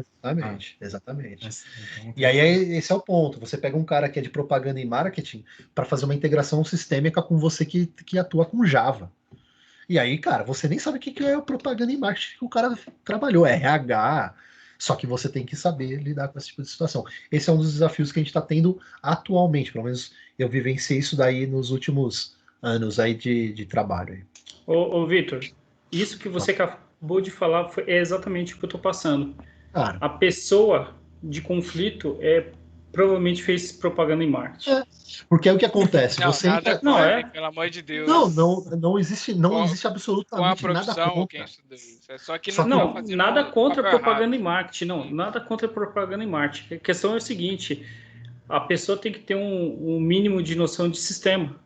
Exatamente. Então, e aí esse é o ponto. Você pega um cara que é de propaganda e marketing para fazer uma integração sistêmica com você que atua com Java. E aí, cara, você nem sabe o que é a propaganda e marketing que o cara trabalhou, RH. Só que você tem que saber lidar com esse tipo de situação. Esse é um dos desafios que a gente está tendo atualmente. Pelo menos eu vivenciei isso daí nos últimos anos aí de trabalho. Ô Vitor, isso que você acabou de falar é exatamente o que eu estou passando. Cara, a pessoa de conflito provavelmente fez propaganda em marketing. Porque é o que acontece. Não, você nada contra, pelo amor de Deus. Não existe absolutamente nada contra. Quem estuda isso. É só que não nada contra propaganda em marketing. Não, nada contra propaganda em marketing. A questão é o seguinte: a pessoa tem que ter um mínimo de noção de sistema.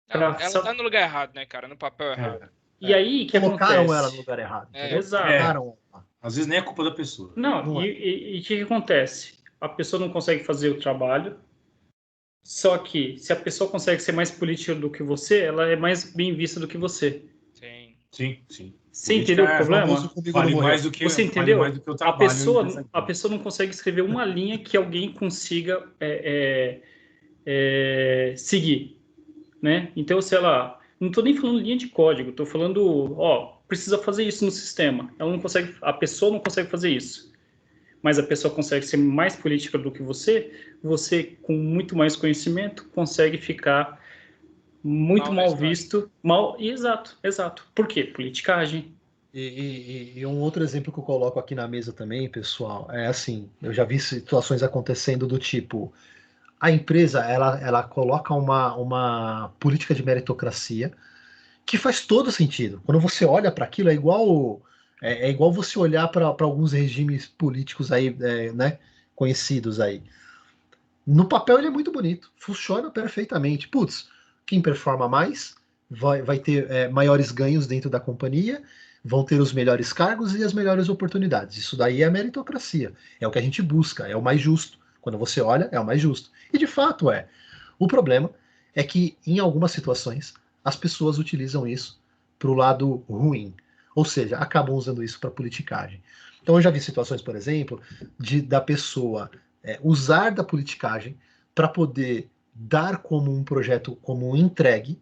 Ela tá no lugar errado, né, cara? No papel errado. E aí, que colocaram acontece? ela no lugar errado. Exato. Às vezes nem é culpa da pessoa. Não, e o que acontece? A pessoa não consegue fazer o trabalho, só que se a pessoa consegue ser mais política do que você, ela é mais bem vista do que você. Sim. Você entendeu o problema? Vale mais do que, você entendeu? Vale mais do que o trabalho. A pessoa não consegue escrever uma linha que alguém consiga seguir, né? Então, sei lá, não estou nem falando linha de código, estou falando, precisa fazer isso no sistema. A pessoa não consegue fazer isso. Mas a pessoa consegue ser mais política do que você com muito mais conhecimento consegue ficar muito mal visto. Exato. Por quê? Politicagem. E um outro exemplo que eu coloco aqui na mesa também, pessoal, é assim, eu já vi situações acontecendo do tipo, a empresa, ela coloca uma política de meritocracia que faz todo sentido. Quando você olha para aquilo, é igual você olhar para alguns regimes políticos aí, né, conhecidos aí. No papel ele é muito bonito, funciona perfeitamente. Putz, quem performa mais vai ter maiores ganhos dentro da companhia, vão ter os melhores cargos e as melhores oportunidades. Isso daí é a meritocracia, é o que a gente busca, é o mais justo. Quando você olha, é o mais justo. E de fato é. O problema é que em algumas situações as pessoas utilizam isso para o lado ruim. Ou seja, acabam usando isso para politicagem. Então eu já vi situações, por exemplo, da pessoa usar da politicagem para poder dar como um projeto como entregue,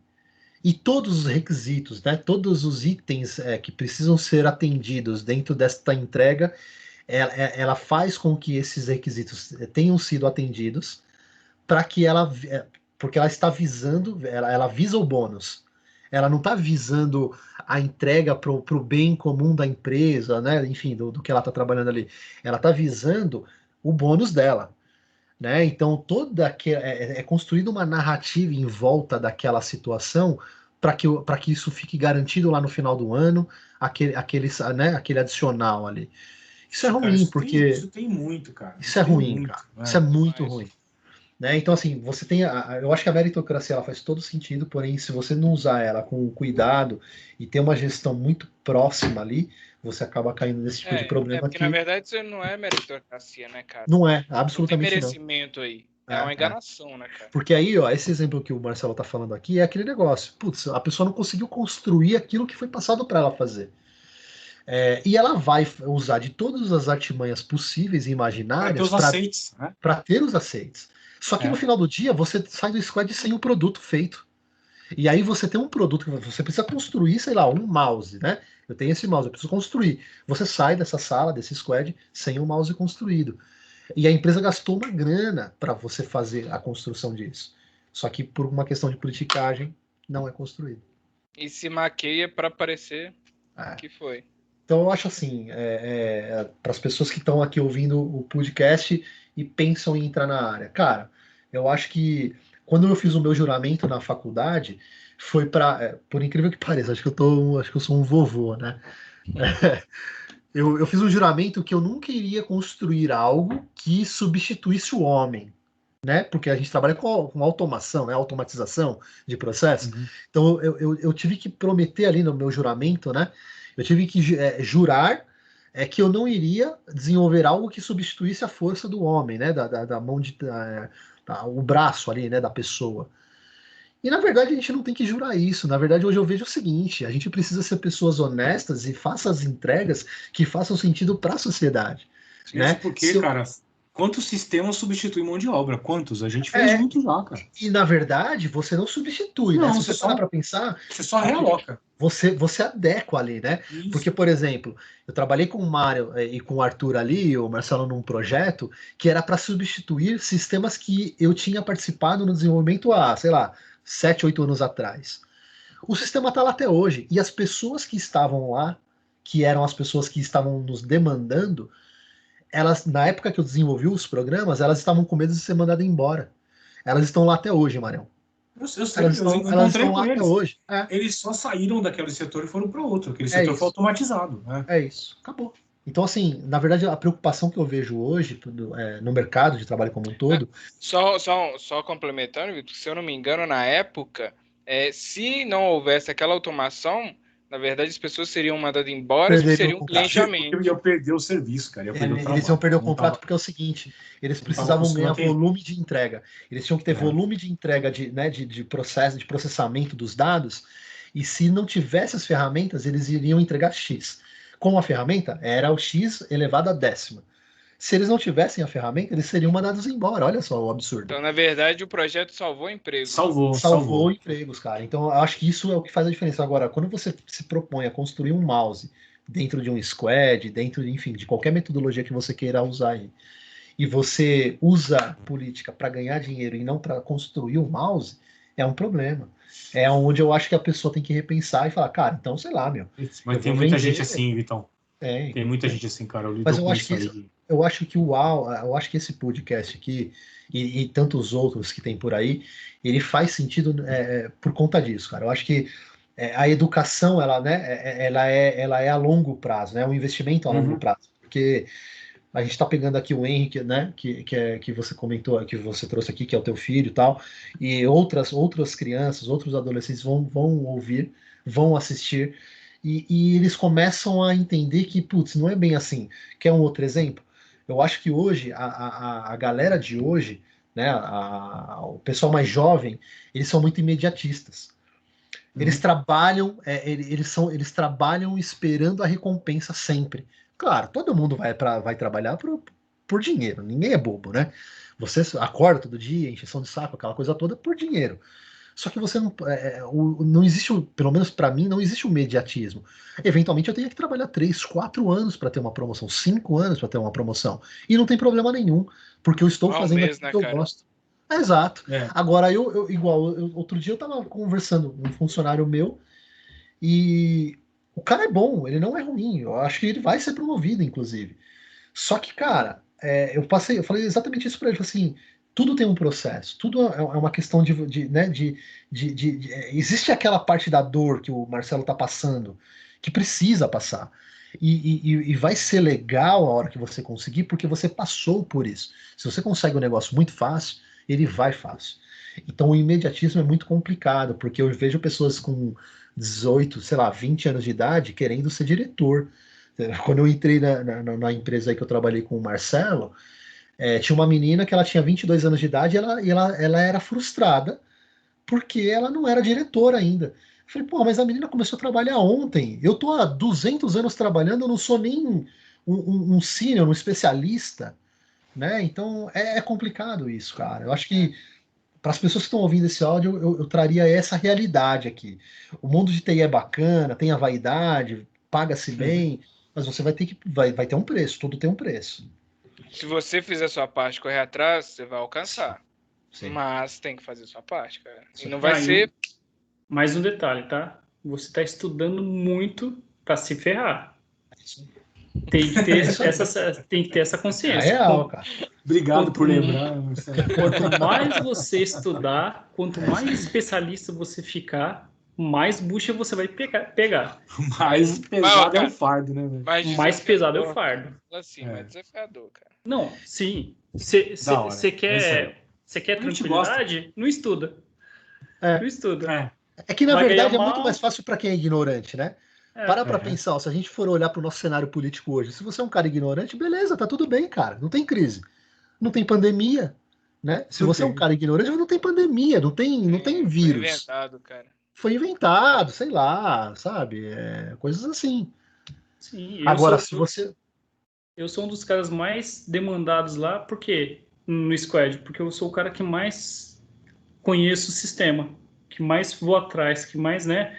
e todos os requisitos, né, todos os itens que precisam ser atendidos dentro desta entrega, ela faz com que esses requisitos tenham sido atendidos, para que porque ela está visando, ela visa o bônus. Ela não está visando a entrega para o bem comum da empresa, né, enfim, do que ela está trabalhando ali. Ela está visando o bônus dela. Né? Então, é construída uma narrativa em volta daquela situação para que isso fique garantido lá no final do ano, aquele adicional ali. Isso é ruim, porque... Isso tem muito, cara. Isso é ruim, muito, cara. né? Isso é muito ruim. Né? Então, assim, você tem... eu acho que a meritocracia ela faz todo sentido, porém, se você não usar ela com cuidado e ter uma gestão muito próxima ali, você acaba caindo nesse tipo de problema porque, que... na verdade, isso não é meritocracia, né, cara? Não é, Não tem absolutamente não. merecimento aí. É uma enganação, né, cara? Porque aí, ó, esse exemplo que o Marcelo tá falando aqui é aquele negócio. Putz, a pessoa não conseguiu construir aquilo que foi passado para ela fazer. E ela vai usar de todas as artimanhas possíveis e imaginárias para ter os aceites. Só que no final do dia, você sai do squad sem um produto feito. E aí você tem um produto que você precisa construir, sei lá, um mouse, né? Eu tenho esse mouse, eu preciso construir. Você sai dessa sala, desse squad, sem o mouse construído. E a empresa gastou uma grana para você fazer a construção disso. Só que por uma questão de politicagem, não é construído. E se maqueia para parecer que foi. Então eu acho assim, para as pessoas que estão aqui ouvindo o podcast e pensam em entrar na área. Cara, eu acho que quando eu fiz o meu juramento na faculdade, foi para, por incrível que pareça, acho que eu sou um vovô, né? Eu fiz um juramento que eu nunca iria construir algo que substituísse o homem, né? Porque a gente trabalha com automação, né? Automatização de processo. Então eu tive que prometer ali no meu juramento, né? Eu tive que jurar que eu não iria desenvolver algo que substituísse a força do homem, né? Da mão o braço ali, né? Da pessoa. E na verdade a gente não tem que jurar isso. Na verdade, hoje eu vejo o seguinte: a gente precisa ser pessoas honestas e faça as entregas que façam sentido para a sociedade. Né? Porque, cara, quantos sistemas substituem mão de obra? Quantos? A gente fez muito já, cara. E na verdade, você não substitui, não, né? Se você parar para pensar, você só realoca. Você adequa ali, né? Isso. Porque, por exemplo, eu trabalhei com o Mário e com o Arthur ali, o Marcelo, num projeto que era para substituir sistemas que eu tinha participado no desenvolvimento há, sei lá, 7, 8 anos atrás. O sistema está lá até hoje. E as pessoas que estavam lá, que eram as pessoas que estavam nos demandando, elas, na época que eu desenvolvi os programas, elas estavam com medo de ser mandadas embora. Elas estão lá até hoje, Marião. Eu sei, elas estão lá até hoje. Eles só saíram daquele setor e foram para outro. Aquele setor foi automatizado. É isso. Acabou. Então, assim, na verdade, a preocupação que eu vejo hoje no mercado de trabalho como um todo... Só complementando, Vitor, se eu não me engano, na época, se não houvesse aquela automação, na verdade, as pessoas seriam mandadas embora e seriam um cliente a menos. Eu ia perder o serviço, cara. Eles iam perder o contrato porque é o seguinte, eles precisavam ganhar volume de entrega. Eles tinham que ter volume de entrega de processamento dos dados, e se não tivesse as ferramentas, eles iriam entregar X. Com a ferramenta, era o X elevado a 10ª. Se eles não tivessem a ferramenta, eles seriam mandados embora. Olha só o absurdo. Então, na verdade, o projeto salvou empregos. Salvou empregos, cara. Então, eu acho que isso é o que faz a diferença. Agora, quando você se propõe a construir um mouse dentro de um squad, dentro, enfim, de qualquer metodologia que você queira usar aí, e você usa política para ganhar dinheiro e não para construir o mouse, é um problema. É onde eu acho que a pessoa tem que repensar e falar, cara, então, sei lá, meu. Mas tem muita gente assim, Vitão. Tem muita gente assim, cara. Mas eu acho que esse podcast aqui e tantos outros que tem por aí, ele faz sentido por conta disso, cara. Eu acho que a educação, ela é a longo prazo, né? É um investimento a longo prazo, porque a gente está pegando aqui o Henrique, né? Que você comentou, que você trouxe aqui, que é o teu filho e tal, e outras crianças, outros adolescentes vão ouvir, vão assistir. E eles começam a entender que, putz, não é bem assim. Quer um outro exemplo? Eu acho que hoje, a galera de hoje, né, o pessoal mais jovem, eles são muito imediatistas. Eles trabalham, eles trabalham esperando a recompensa sempre. Claro, todo mundo vai trabalhar por dinheiro, ninguém é bobo, né? Você acorda todo dia, encheção de saco, aquela coisa toda por dinheiro. Só que você não existe, pelo menos para mim, não existe o mediatismo. Eventualmente eu tenho que trabalhar 3, 4 anos para ter uma promoção, 5 anos para ter uma promoção. E não tem problema nenhum, porque eu estou fazendo aquilo que eu gosto. Exato. Agora, outro dia eu estava conversando com um funcionário meu e o cara é bom, ele não é ruim. Eu acho que ele vai ser promovido, inclusive. Só que, cara, eu falei exatamente isso para ele, assim, tudo tem um processo, tudo é uma questão existe aquela parte da dor que o Marcelo tá passando, que precisa passar. E vai ser legal a hora que você conseguir, porque você passou por isso. Se você consegue um negócio muito fácil, ele vai fácil. Então o imediatismo é muito complicado, porque eu vejo pessoas com 18, sei lá, 20 anos de idade querendo ser diretor. Quando eu entrei na empresa aí que eu trabalhei com o Marcelo, tinha uma menina que ela tinha 22 anos de idade e ela era frustrada porque ela não era diretora ainda. Eu falei, pô, mas a menina começou a trabalhar ontem. Eu tô há 200 anos trabalhando, eu não sou nem um senior, um especialista, né? Então é complicado isso, cara. Eu acho que para as pessoas que estão ouvindo esse áudio, eu traria essa realidade aqui. O mundo de TI é bacana, tem a vaidade, paga-se bem, mas você vai ter um preço, tudo tem um preço. Se você fizer sua parte, correr atrás, você vai alcançar. Sim. Mas tem que fazer sua parte, cara. E não vai ser... Mais um detalhe, tá? Você está estudando muito para se ferrar. Tem que ter essa consciência. É real, cara. Obrigado por lembrar, Marcelo. Quanto mais você estudar, quanto mais especialista você ficar, mais bucha você vai pegar. Mais pesado é o fardo, né, velho? Mais pesado é o fardo. Assim, mais desafiador, cara. Não, sim. Você quer tranquilidade? Não estuda. Não estuda. É que, na verdade, é muito mais fácil para quem é ignorante, né? Para pensar, ó, se a gente for olhar para o nosso cenário político hoje, se você é um cara ignorante, beleza, tá tudo bem, cara. Não tem crise. Não tem pandemia, né? Se você é um cara ignorante, não tem pandemia, não tem vírus. Foi inventado, cara. Foi inventado, sei lá, sabe? Coisas assim. Sim, agora, se você... Eu sou um dos caras mais demandados lá, por quê? No Squad, porque eu sou o cara que mais conheço o sistema, que mais vou atrás, que mais, né?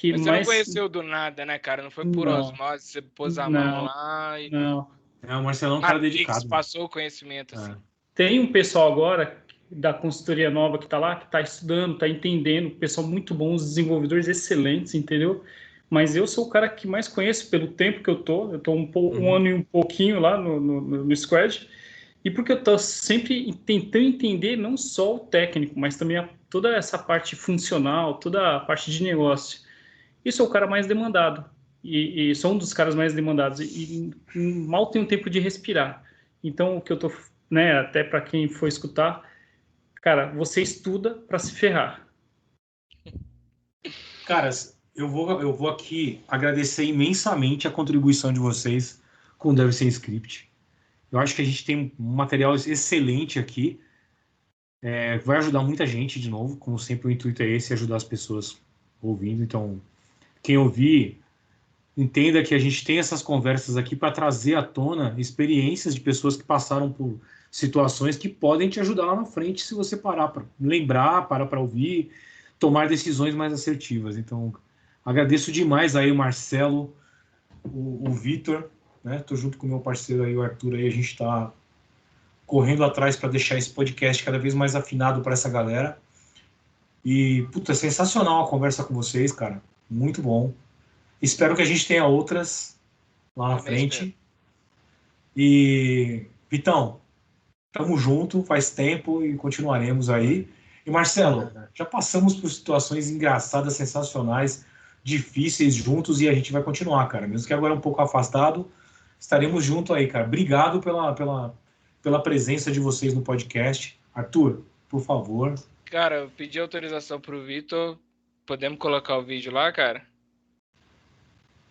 Mas você não conheceu do nada, né, cara? Não foi por osmose, você pôs a mão lá e... Não. O Marcelão é um cara dedicado. Passou o conhecimento, assim. Tem um pessoal agora da consultoria nova que tá lá, que tá estudando, tá entendendo, pessoal muito bom, os desenvolvedores excelentes, entendeu? Mas eu sou o cara que mais conheço pelo tempo que eu tô um ano e um pouquinho lá no Squad, e porque eu tô sempre tentando entender não só o técnico, mas também toda essa parte funcional, toda a parte de negócio. E sou o cara mais demandado, e sou um dos caras mais demandados, e mal tenho tempo de respirar. Então, o que eu tô, né, até para quem for escutar, cara, você estuda para se ferrar. Caras, eu vou aqui agradecer imensamente a contribuição de vocês com o Deve Ser Script. Eu acho que a gente tem um material excelente aqui. Vai ajudar muita gente, de novo. Como sempre, o intuito é esse, ajudar as pessoas ouvindo. Então, quem ouvir, entenda que a gente tem essas conversas aqui para trazer à tona experiências de pessoas que passaram por situações que podem te ajudar lá na frente se você parar para lembrar, parar para ouvir, tomar decisões mais assertivas. Então, agradeço demais aí o Marcelo, o Vitor, né? Tô junto com o meu parceiro aí, o Arthur, aí a gente está correndo atrás para deixar esse podcast cada vez mais afinado para essa galera. E, puta, é sensacional a conversa com vocês, cara. Muito bom. Espero que a gente tenha outras lá na frente. E, Vitão, tamo junto, faz tempo e continuaremos aí. E, Marcelo, já passamos por situações engraçadas, sensacionais, difíceis juntos e a gente vai continuar, cara. Mesmo que agora um pouco afastado, estaremos juntos aí, cara. Obrigado pela presença de vocês no podcast. Arthur, por favor. Cara, eu pedi autorização pro Vitor. Podemos colocar o vídeo lá, cara?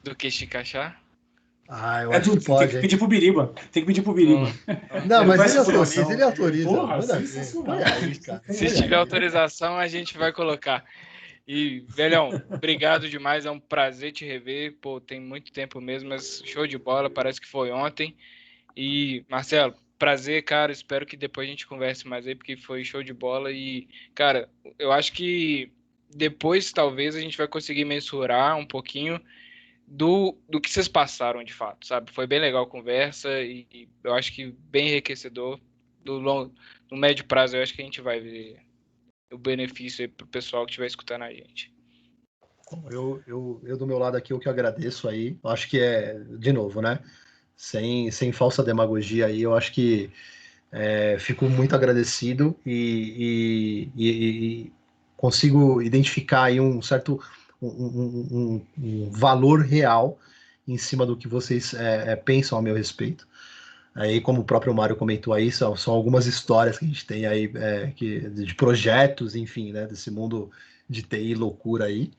Do Queixicachá? Eu acho que pode. Tem que pedir pro Biriba. Não, mas ele autoriza. Porra, Se tiver autorização, a gente vai colocar. E, velhão, obrigado demais, é um prazer te rever. Pô, tem muito tempo mesmo, mas show de bola, parece que foi ontem. E, Marcelo, prazer, cara, espero que depois a gente converse mais aí, porque foi show de bola. E, cara, eu acho que depois talvez a gente vai conseguir mensurar um pouquinho do que vocês passaram de fato, sabe? Foi bem legal a conversa e eu acho que bem enriquecedor. No médio prazo, eu acho que a gente vai ver o benefício aí pro pessoal que estiver escutando a gente. Eu do meu lado aqui, eu que agradeço aí. Eu acho que de novo, né? Sem falsa demagogia aí, eu acho que fico muito agradecido e consigo identificar aí um certo um valor real em cima do que vocês pensam a meu respeito. Aí, como o próprio Mário comentou aí, são algumas histórias que a gente tem aí de projetos, enfim, né, desse mundo de TI loucura aí.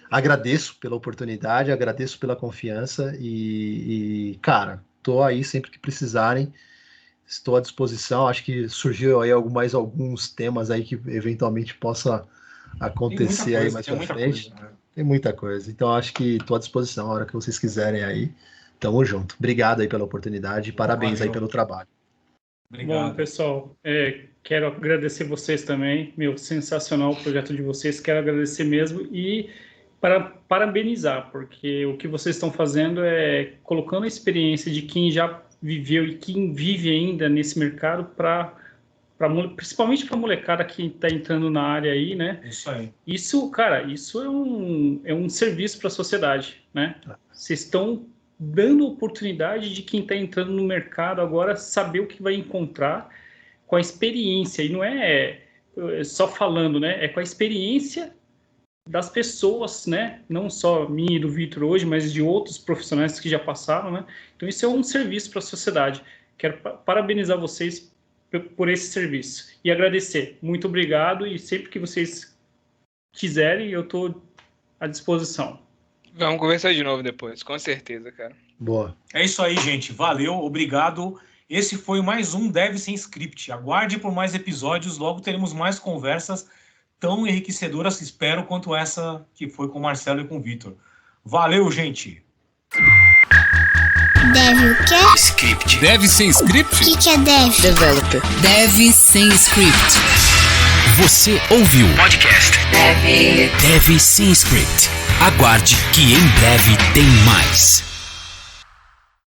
Agradeço pela oportunidade, agradeço pela confiança e cara, tô aí sempre que precisarem, estou à disposição. Acho que surgiu aí mais alguns temas aí que eventualmente possa acontecer aí mais pra frente. Tem muita coisa. Então acho que estou à disposição a hora que vocês quiserem aí. Tamo junto. Obrigado aí pela oportunidade e parabéns aí pelo trabalho. Obrigado. Bom, pessoal, quero agradecer vocês também. Meu, sensacional o projeto de vocês. Quero agradecer mesmo e parabenizar, porque o que vocês estão fazendo é colocando a experiência de quem já viveu e quem vive ainda nesse mercado principalmente para a molecada que está entrando na área aí, né? Isso aí. Isso, cara, isso é um serviço para a sociedade, né? Vocês estão dando oportunidade de quem está entrando no mercado agora saber o que vai encontrar com a experiência. E não é só falando, né? É com a experiência das pessoas, né? Não só minha e do Vitor hoje, mas de outros profissionais que já passaram, né? Então isso é um serviço para a sociedade. Quero parabenizar vocês por esse serviço e agradecer. Muito obrigado e sempre que vocês quiserem, eu estou à disposição. Vamos conversar de novo depois, com certeza, cara. Boa. É isso aí, gente. Valeu, obrigado. Esse foi mais um Dev Sem Script. Aguarde por mais episódios, logo teremos mais conversas tão enriquecedoras, espero, quanto essa que foi com o Marcelo e com o Vitor. Valeu, gente! Dev o quê? Script. Dev sem script? O que é dev? Developer. Dev sem script. Você ouviu podcast Dev sem script. Aguarde que em breve tem mais.